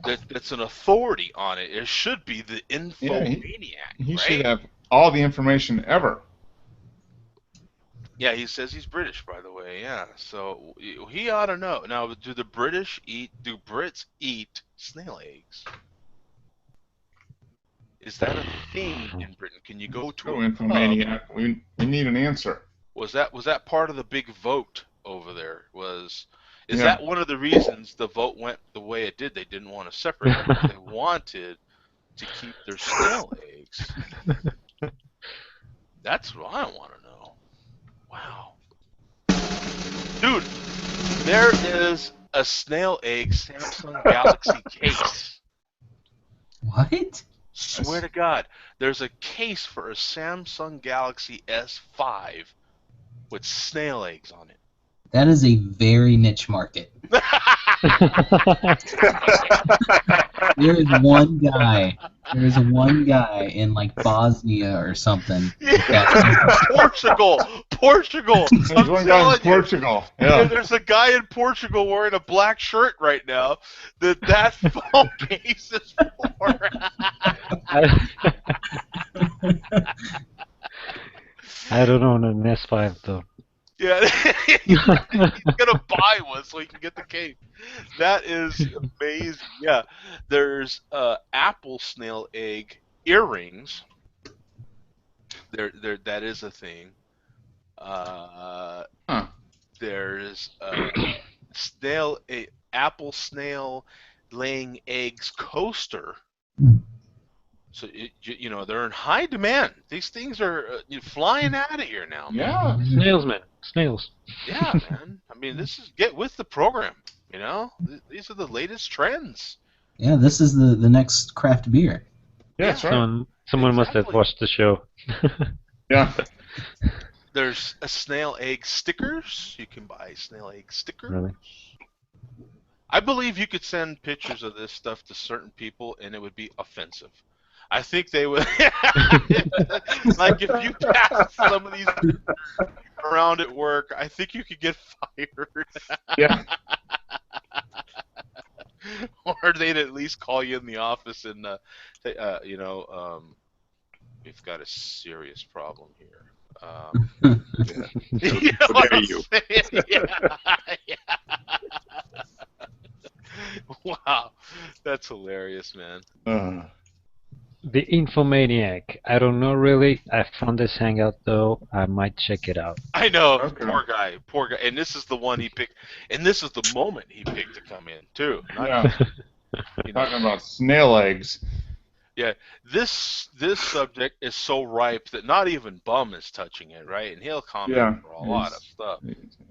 that's an authority on it, it should be the infomaniac. He right? should have all the information ever. Yeah, he says he's British, by the way. Yeah, so he ought to know. Now, do Brits eat snail eggs? Is that a thing in Britain? Can you go to Oh, a Infomaniac. pub? We need an answer. Was that part of the big vote over there? Is that one of the reasons the vote went the way it did? They didn't want to separate them. They wanted to keep their snail eggs. That's what I want to know. Wow. Dude, there is a snail egg Samsung Galaxy case. What? Swear to God, there's a case for a Samsung Galaxy S5 with snail eggs on it. That is a very niche market. There is one guy. There is one guy in like Bosnia or something. Portugal. There's one guy in Portugal. Yeah. There's a guy in Portugal wearing a black shirt right now that phone case is for. I don't own an S5 though. Yeah, he's gonna buy one so he can get the case. That is amazing. Yeah, there's apple snail egg earrings. That is a thing. There's apple snail laying eggs coaster. So they're in high demand. These things are flying out of here now. Yeah. Snails. Yeah, man. I mean, get with the program. These are the latest trends. Yeah, this is the next craft beer. Yeah, that's right. Someone must have watched the show. Yeah. There's a snail egg stickers. You can buy snail egg stickers. Really? I believe you could send pictures of this stuff to certain people, and it would be offensive. I think they would. Like if you pass some of these around at work, I think you could get fired. Yeah. Or they'd at least call you in the office and say, we've got a serious problem here. You know what I'm saying? Yeah. Wow, that's hilarious, man. The Infomaniac. I don't know really. I found this hangout though. I might check it out. I know. Okay. Poor guy. And this is the one he picked. And this is the moment he picked to come in too. Yeah. Talking about snail eggs. Yeah. This subject is so ripe that not even Bum is touching it, right? And he'll comment for a lot of stuff.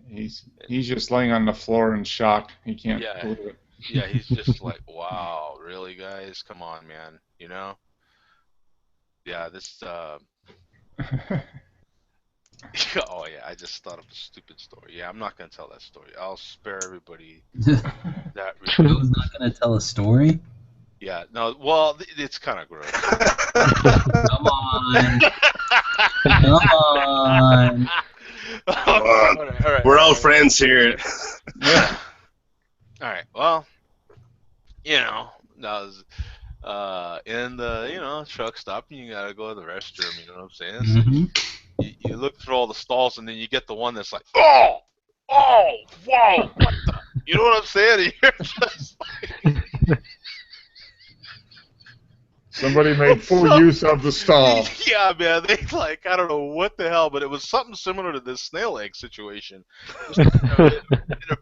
He's just laying on the floor in shock. He can't believe it. Yeah, he's just like, wow, really, guys? Come on, man. You know? Yeah, this. Oh yeah, I just thought of a stupid story. Yeah, I'm not gonna tell that story. I'll spare everybody that Joe's ridiculous. not gonna tell a story. Yeah, no. Well, it's kind of gross. Come on, come on. Come on. All right, We're all friends here. All right. Well, that was in the truck stop, and you gotta go to the restroom. You know what I'm saying? So hmm you look through all the stalls, and then you get the one that's like, oh, whoa, what the? You know what I'm saying? And you're just Somebody made full use of the stall. yeah, man. They like, I don't know what the hell, but it was something similar to this snail egg situation, just in a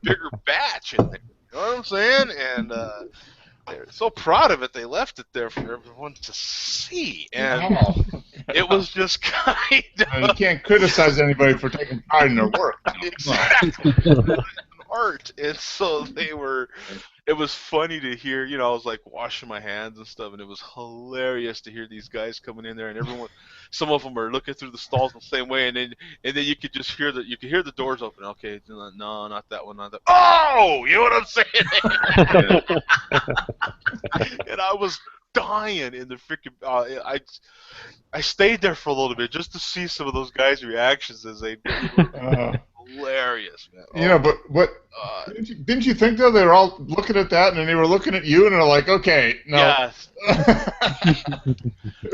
bigger batch in there. You know what I'm saying? And they're so proud of it, they left it there for everyone to see, and it was just kind You can't criticize anybody for taking pride in their work. exactly art, and so they were. It was funny to hear, I was like washing my hands and stuff, and it was hilarious to hear these guys coming in there, and everyone, some of them are looking through the stalls the same way, and then you could just hear the doors open. Okay, no, not that one, not that. Oh, you know what I'm saying? And I was dying in the freaking. I stayed there for a little bit just to see some of those guys' reactions as they. Hilarious, man. But what? Didn't you think though they were all looking at that and then they were looking at you and they're like, okay, no. Yes.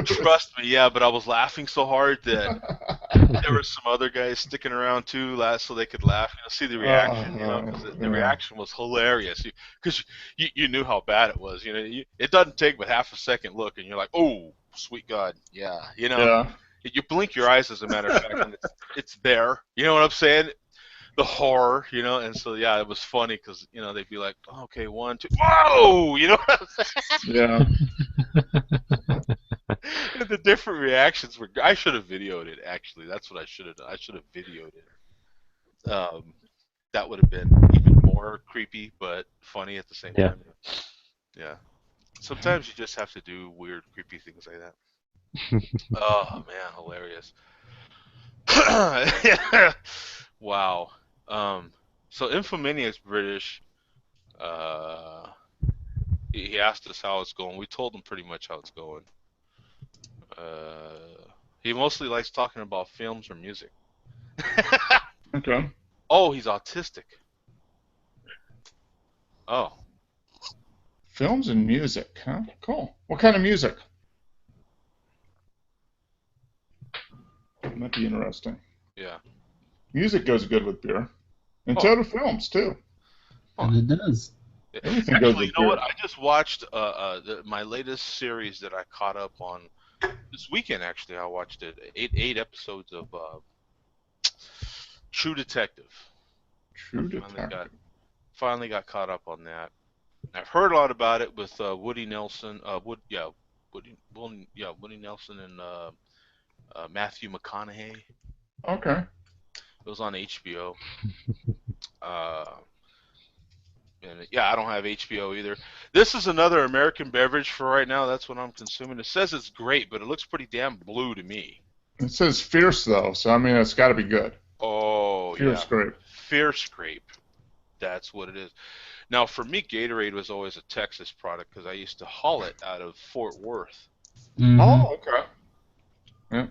Trust me, yeah. But I was laughing so hard that there were some other guys sticking around too, so they could laugh, see the reaction, because the reaction was hilarious. Because you knew how bad it was. It doesn't take but half a second look, and you're like, oh, sweet God, yeah, Yeah. You blink your eyes, as a matter of fact, and it's there. You know what I'm saying? The horror, and so yeah, it was funny because they'd be like, oh, okay, 1, 2, whoa, you know what I'm saying? Yeah. And the different reactions were. I should have videoed it. Actually, that's what I should have done. I should have videoed it. That would have been even more creepy, but funny at the same time. Yeah. Sometimes you just have to do weird, creepy things like that. Oh man, hilarious. Wow. So Infomaniac's British. He asked us how it's going. We told him pretty much how it's going. He mostly likes talking about films or music. Okay. Oh, he's autistic. Oh. Films and music, huh? Cool. What kind of music? That'd be interesting. Yeah. Music goes good with beer. And so do films, too. And it does. Everything goes Actually, with you know beer. what? I just watched my latest series that I caught up on this weekend. Actually, I watched it. Eight episodes of True Detective. True Detective. Finally got caught up on that. I've heard a lot about it with Woody Nelson. Woody Nelson and Matthew McConaughey. Okay. It was on HBO. And yeah, I don't have HBO either. This is another American beverage for right now. That's what I'm consuming. It says it's great, but it looks pretty damn blue to me. It says fierce, though, so I mean, it's got to be good. Oh, Fierce yeah. grape. Fierce grape. That's what it is. Now, for me, Gatorade was always a Texas product because I used to haul it out of Fort Worth. Mhm. Oh, okay. Yeah.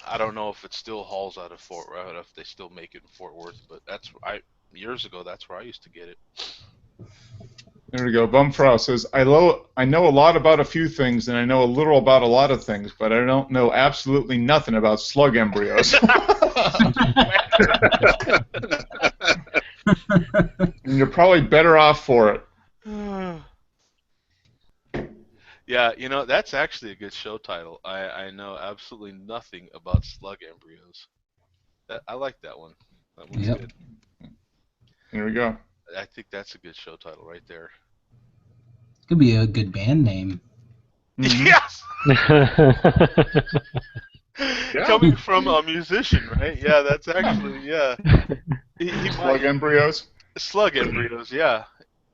I don't know if it still hauls out of Fort Worth, if they still make it in Fort Worth, but years ago, that's where I used to get it. There we go. Bumfrow says, I know a lot about a few things, and I know a little about a lot of things, but I don't know absolutely nothing about slug embryos. And you're probably better off for it. Yeah, that's actually a good show title. I know absolutely nothing about slug embryos. I like that one. That one's good. Here we go. I think that's a good show title right there. Could be a good band name. Yes! Yeah. Coming from a musician, right? Yeah, that's actually, yeah. He Slug might. embryos. Slug embryos, yeah.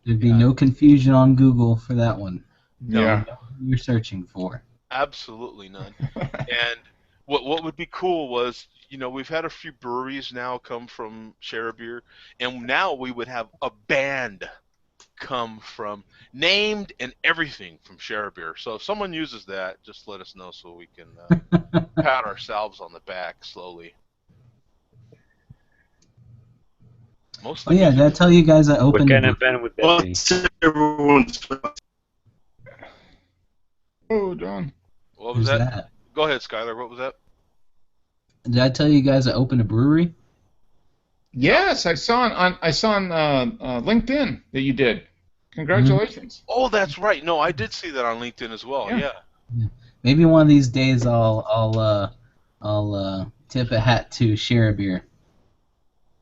There'd be no confusion on Google for that one. No. Yeah. You know who you're searching for. Absolutely none. And what would be cool was, we've had a few breweries now come from Share Beer, and now we would have a band come from, named and everything from Share Beer. So if someone uses that, just let us know so we can pat ourselves on the back slowly. Oh yeah, did I tell you guys I What opened? kind of band would that be? What's everyone's Oh, John. What was Who's that? that? Go ahead, Skyler. What was that? Did I tell you guys I opened a brewery? Yes, I saw on LinkedIn that you did. Congratulations. Oh, that's right. No, I did see that on LinkedIn as well. Yeah. Yeah. Maybe one of these days I'll tip a hat to Share a Beer.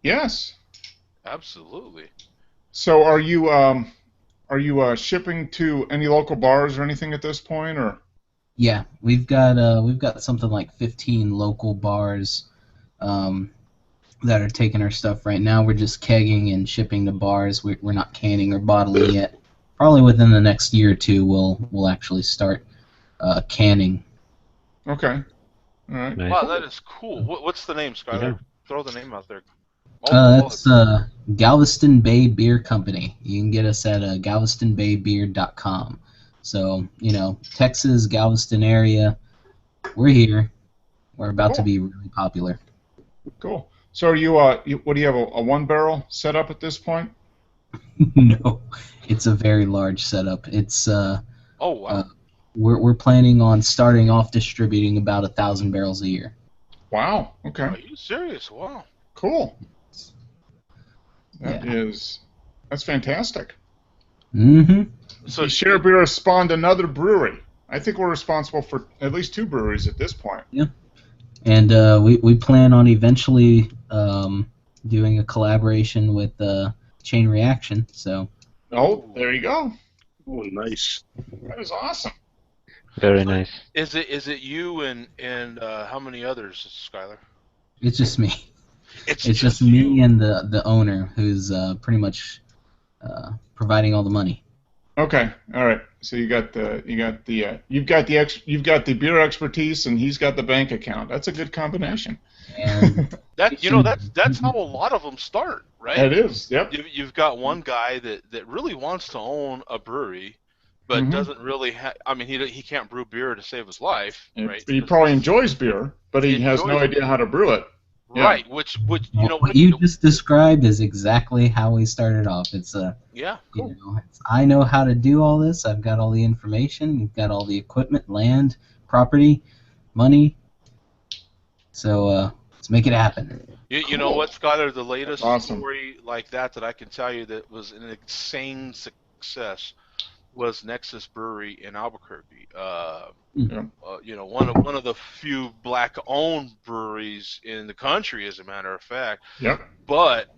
Yes. Absolutely. So are you shipping to any local bars or anything at this point, or? Yeah, we've got something like 15 local bars that are taking our stuff right now. We're just kegging and shipping to bars. We're not canning or bottling yet. Probably within the next year or two, we'll actually start canning. Okay. All right. Nice. Wow, that is cool. What's the name, Skyler? Yeah. Throw the name out there. That's Galveston Bay Beer Company. You can get us at galvestonbaybeer.com. So, Texas, Galveston area, we're here. We're about to be really popular. Cool. So are you, what do you have, a one-barrel setup at this point? No, it's a very large setup. It's Oh, wow. we're planning on starting off distributing about 1,000 barrels a year. Wow. Okay. Are you serious? Wow. Cool. That's fantastic. Mm-hmm. So Share Beer has spawned another brewery. I think we're responsible for at least 2 breweries at this point. Yeah. And we plan on eventually doing a collaboration with Chain Reaction. So. Oh, there you go. Oh, nice. That is awesome. Very nice. Is it you and how many others, Skyler? It's just me. It's just me and the owner, who's pretty much providing all the money. Okay, all right. So you've got the beer expertise, and he's got the bank account. That's a good combination. And that's how a lot of them start, right? It is. Yep. You've got one guy that really wants to own a brewery, but doesn't really have. I mean, he can't brew beer to save his life, right? He probably enjoys beer, but he has no idea how to brew it. Yeah. Right, which what you just described is exactly how we started off. It's yeah, cool. I know how to do all this. I've got all the information. We've got all the equipment, land, property, money. So let's make it happen. You know what, Skyler? The latest Awesome. story like that I can tell you that was an insane success was Nexus Brewery in Albuquerque. One of the few black-owned breweries in the country, as a matter of fact. Yep. But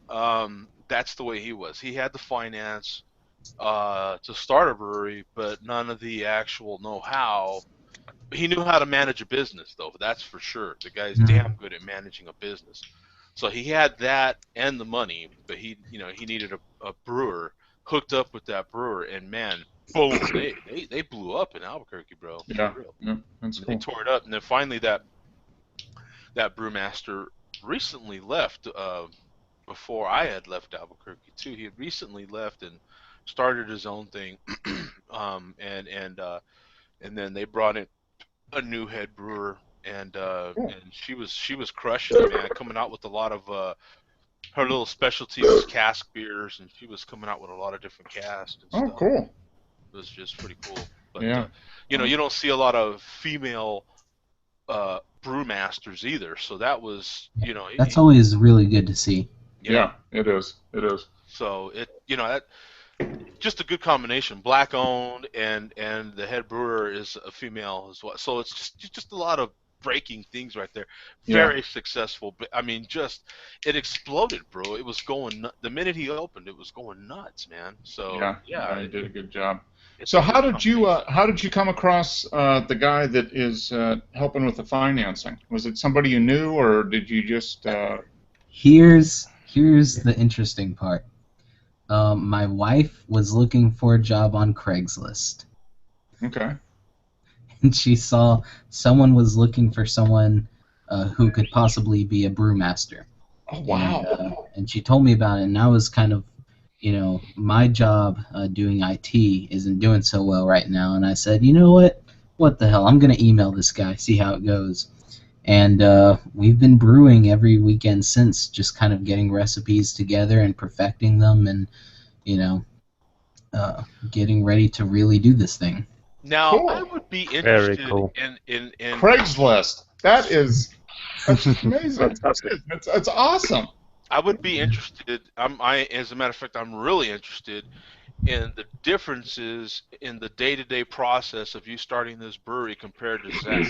that's the way he was. He had the finance to start a brewery, but none of the actual know-how. He knew how to manage a business, though. That's for sure. The guy's damn good at managing a business. So he had that and the money, but he needed a brewer hooked up with that brewer, and man. Boom! They blew up in Albuquerque, bro. Yeah, For real. yeah, that's cool. They tore it up, and then finally that brewmaster recently left. Before I had left Albuquerque too, he had recently left and started his own thing, and then they brought in a new head brewer, and she was crushing it, man, coming out with a lot of her little specialty was cask beers, and she was coming out with a lot of different casks. And stuff. Cool. It was just pretty cool. But, yeah. You don't see a lot of female brewmasters either. So that was, That's always really good to see. Yeah, it is. It is. So that just a good combination. Black owned and the head brewer is a female as well. So it's just a lot of breaking things right there. Very successful. But I mean, it exploded, bro. It was going the minute he opened, it was going nuts, man. So yeah, he did a good job. So how did you come across the guy that is helping with the financing? Was it somebody you knew, or did you just? Here's the interesting part. My wife was looking for a job on Craigslist, Okay. and she saw someone was looking for someone who could possibly be a brewmaster. Oh, wow. And she told me about it, and I was kind of, my job doing IT isn't doing so well right now, and I said, you know what? What the hell? I'm going to email this guy, see how it goes. And we've been brewing every weekend since, just kind of getting recipes together and perfecting them, and you know, getting ready to really do this thing. Now, Cool. I would be Very interested cool. in Craigslist. That's amazing. Fantastic. It's awesome. I would be interested. As a matter of fact, I'm really interested in the differences in the day-to-day process of you starting this brewery compared to Zach.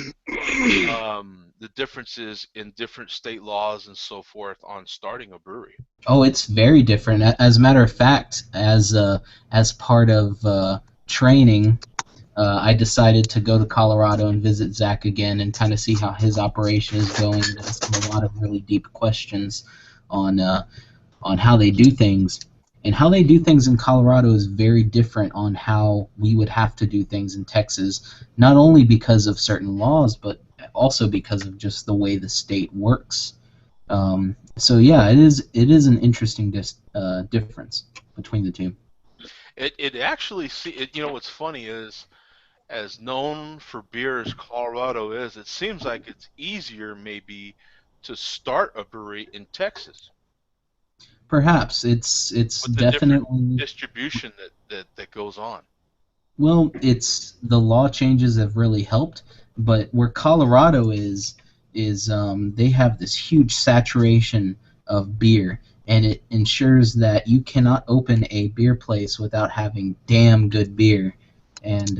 The differences in different state laws and so forth on starting a brewery. Oh, it's very different. As a matter of fact, as part of training, I decided to go to Colorado and visit Zach again and kind of see how his operation is going, and ask him a lot of really deep questions on how they do things. And how they do things in Colorado is very different on how we would have to do things in Texas, not only because of certain laws, but also because of just the way the state works. So yeah, it is an interesting difference between the two. It actually what's funny is, as known for beer as Colorado is, it seems like it's easier maybe to start a brewery in Texas Perhaps it's with the different definitely, distribution that goes on. well, it's the law changes have really helped, but where Colorado is they have this huge saturation of beer, and it ensures that you cannot open a beer place without having damn good beer, and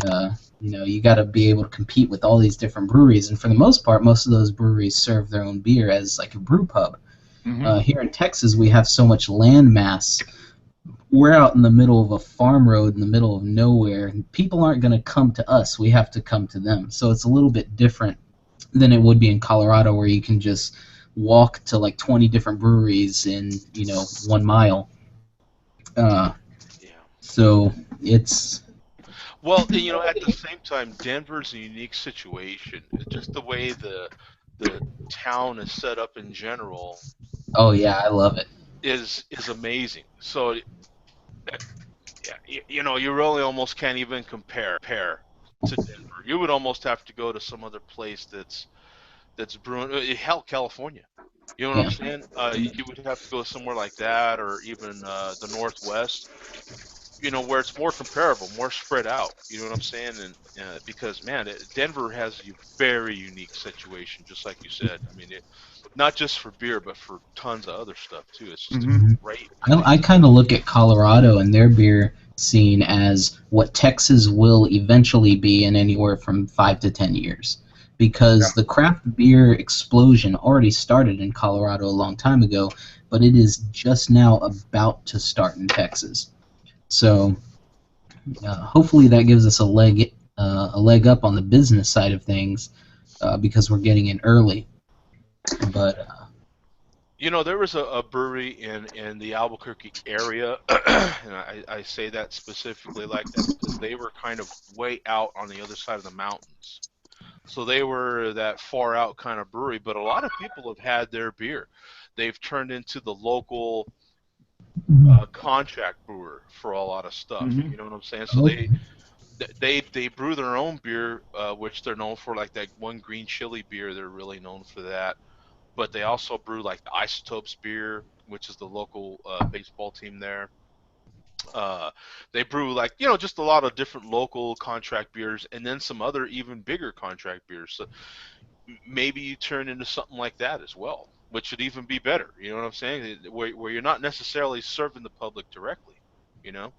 you got to be able to compete with all these different breweries, and for the most part, most of those breweries serve their own beer as like a brew pub. Here in Texas, we have so much land mass. We're out in the middle of a farm road in the middle of nowhere, and people aren't going to come to us. We have to come to them. So it's a little bit different than it would be in Colorado, where you can just walk to like 20 different breweries in 1 mile. Yeah. So it's Well, at the same time, Denver's a unique situation. Just the way the town is set up in general oh yeah, I love it. is amazing. So, yeah, you really almost can't even compare to Denver. You would almost have to go to some other place that's brewing. Hell, California. You know what I'm Yeah. saying? You would have to go somewhere like that, or even the Northwest. Where it's more comparable, more spread out. You know what I'm saying? And because man, Denver has a very unique situation, just like you said. I mean, not just for beer, but for tons of other stuff too. It's just a great place. I kind of look at Colorado and their beer scene as what Texas will eventually be in anywhere from 5 to 10 years. Because the craft beer explosion already started in Colorado a long time ago, but it is just now about to start in Texas. So hopefully that gives us a leg up on the business side of things because we're getting in early. But There was a brewery in the Albuquerque area, and I say that specifically like that because they were kind of way out on the other side of the mountains. So they were that far out kind of brewery, but a lot of people have had their beer. They've turned into the local contract brewer for a lot of stuff. You know what I'm saying? So they brew their own beer, which they're known for, like that one green chili beer. They're really known for that. But they also brew like the Isotopes beer, which is the local baseball team there. They brew like just a lot of different local contract beers, and then some other even bigger contract beers. So maybe you turn into something like that as well, which should even be better. You know what I'm saying? Where you're not necessarily serving the public directly, you know,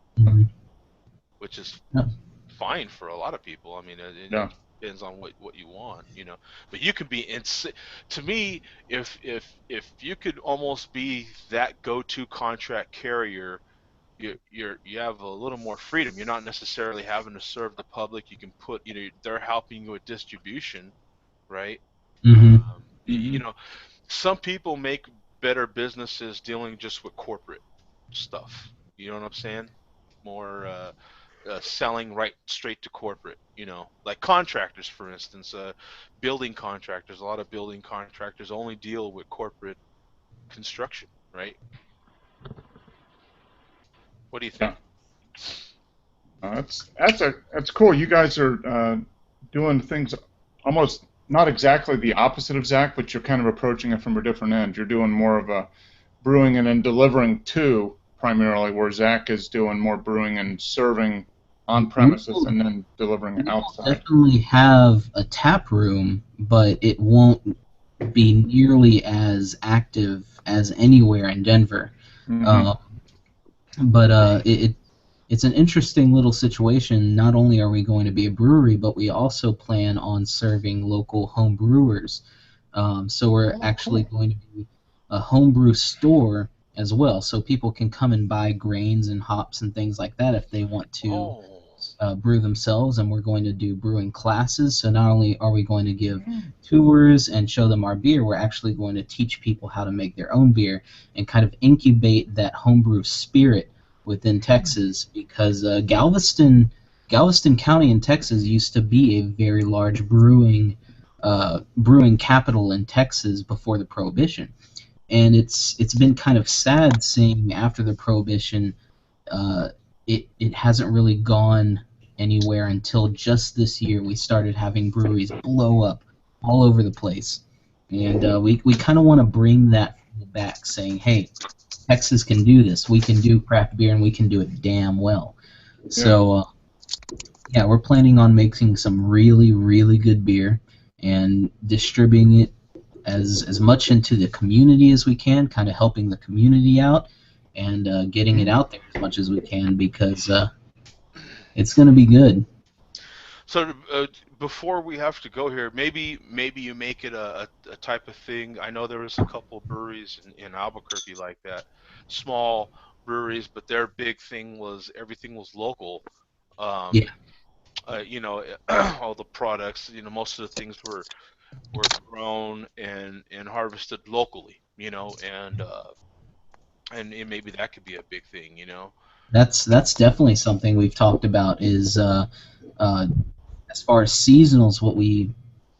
which is fine for a lot of people. I mean, it depends on what you want, But you can be to me, if you could almost be that go-to contract carrier, you have a little more freedom. You're not necessarily having to serve the public. You can put, they're helping you with distribution, right? Some people make better businesses dealing just with corporate stuff. You know what I'm saying? More selling right straight to corporate. Like contractors, for instance, building contractors. A lot of building contractors only deal with corporate construction, right? What do you Yeah. think? That's cool. You guys are doing things almost not exactly the opposite of Zach, but you're kind of approaching it from a different end. You're doing more of a brewing and then delivering to primarily, where Zach is doing more brewing and serving on premises and then delivering outside. Definitely have a tap room, but it won't be nearly as active as anywhere in Denver. But it's an interesting little situation. Not only are we going to be a brewery, but we also plan on serving local home brewers. So we're actually going to be a homebrew store as well, so people can come and buy grains and hops and things like that if they want to brew themselves. And we're going to do brewing classes. So not only are we going to give tours and show them our beer, we're actually going to teach people how to make their own beer and kind of incubate that homebrew spirit within Texas, because Galveston County in Texas used to be a very large brewing capital in Texas before the Prohibition. And it's been kind of sad seeing after the Prohibition, it hasn't really gone anywhere until just this year we started having breweries blow up all over the place. And we kind of want to bring that back, saying, hey, Texas can do this. We can do craft beer, and we can do it damn well. So, yeah, we're planning on making some really, really good beer and distributing it as much into the community as we can, kind of helping the community out and getting it out there as much as we can, because it's going to be good. So before we have to go here, maybe you make it a type of thing. I know there was a couple breweries in Albuquerque like that, small breweries, but their big thing was everything was local. All the products, most of the things were grown and harvested locally, and maybe that could be a big thing, That's definitely something we've talked about. Is as far as seasonals, what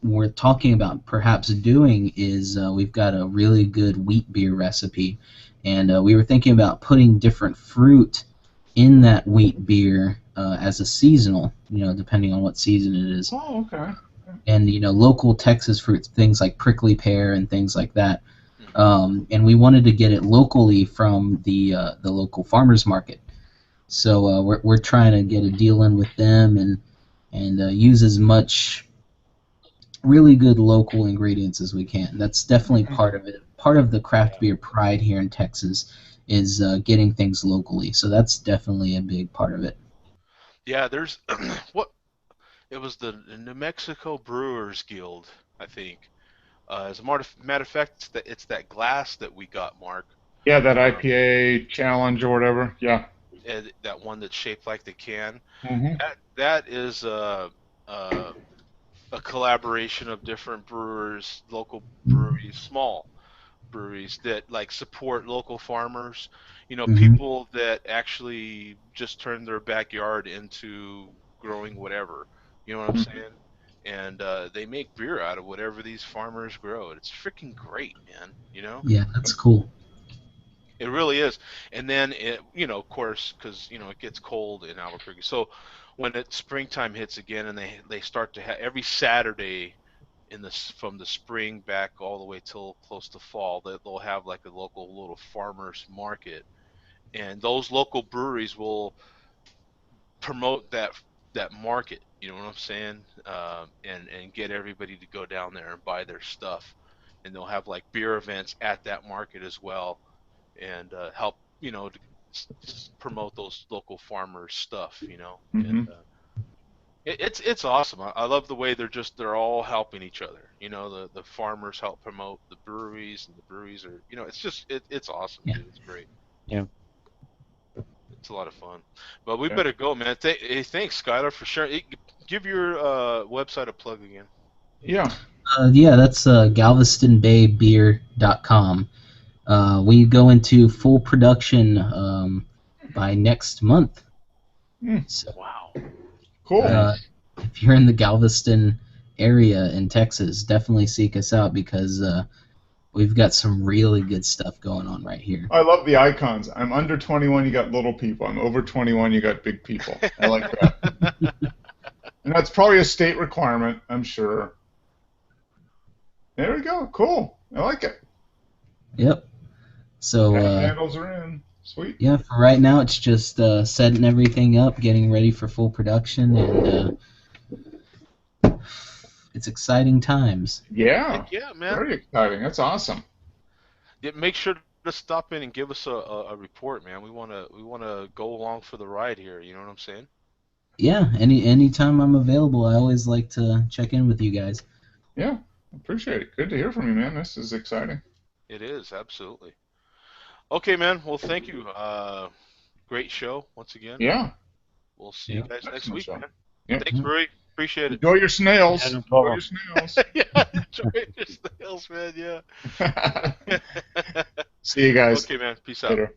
we're talking about perhaps doing is we've got a really good wheat beer recipe, and we were thinking about putting different fruit in that wheat beer as a seasonal, depending on what season it is. Oh, okay. And local Texas fruits, things like prickly pear and things like that. And we wanted to get it locally from the local farmers market. So we're trying to get a deal in with them and use as much really good local ingredients as we can. That's definitely part of it. Part of the craft beer pride here in Texas is getting things locally. So that's definitely a big part of it. Yeah, there's it was the New Mexico Brewers Guild, I think. As a matter of fact, it's that glass that we got, Mark. Yeah, that IPA challenge or whatever. Yeah. That one that's shaped like the can. Mm-hmm. That is a collaboration of different brewers, local breweries, small breweries that like support local farmers. People that actually just turn their backyard into growing whatever. You know what I'm saying? And they make beer out of whatever these farmers grow. It's freaking great, man. Yeah, that's cool. It really is. And then of course, because it gets cold in Albuquerque. So when springtime hits again, and they start to have every Saturday from the spring back all the way till close to fall, they'll have like a local little farmers market, and those local breweries will promote that market. You know what I'm saying? And get everybody to go down there and buy their stuff, and they'll have like beer events at that market as well, and help to promote those local farmers stuff. And it's awesome. I love the way they're all helping each other. The farmers help promote the breweries, and the breweries are it's awesome. Yeah. Dude. It's great. Yeah. It's a lot of fun. But we better go, man. Hey, thanks, Skyler, for sharing. Give your website a plug again. Yeah. That's galvestonbaybeer.com. We go into full production by next month. Mm. So, Wow. Cool. if you're in the Galveston area in Texas, definitely seek us out because we've got some really good stuff going on right here. I love the icons. I'm under 21, you got little people. I'm over 21, you got big people. I like that. And that's probably a state requirement, I'm sure. There we go. Cool. I like it. Yep. So handles are in. Sweet. yeah, for right now it's just setting everything up, getting ready for full production, and it's exciting times. Yeah. Heck yeah, man. Very exciting. That's awesome. Yeah, make sure to stop in and give us a report, man. We wanna go along for the ride here. You know what I'm saying? Yeah, anytime I'm available, I always like to check in with you guys. Yeah, appreciate it. Good to hear from you, man. This is exciting. It is, absolutely. Okay, man. Well, thank you. Great show once again. Yeah. We'll see you guys next week, man. Yep. Thanks, Brewery. Appreciate it. Enjoy your snails. Yeah, no Enjoy problem. your snails. Yeah, enjoy your snails, man. Yeah. See you guys Okay, man. Peace out. later.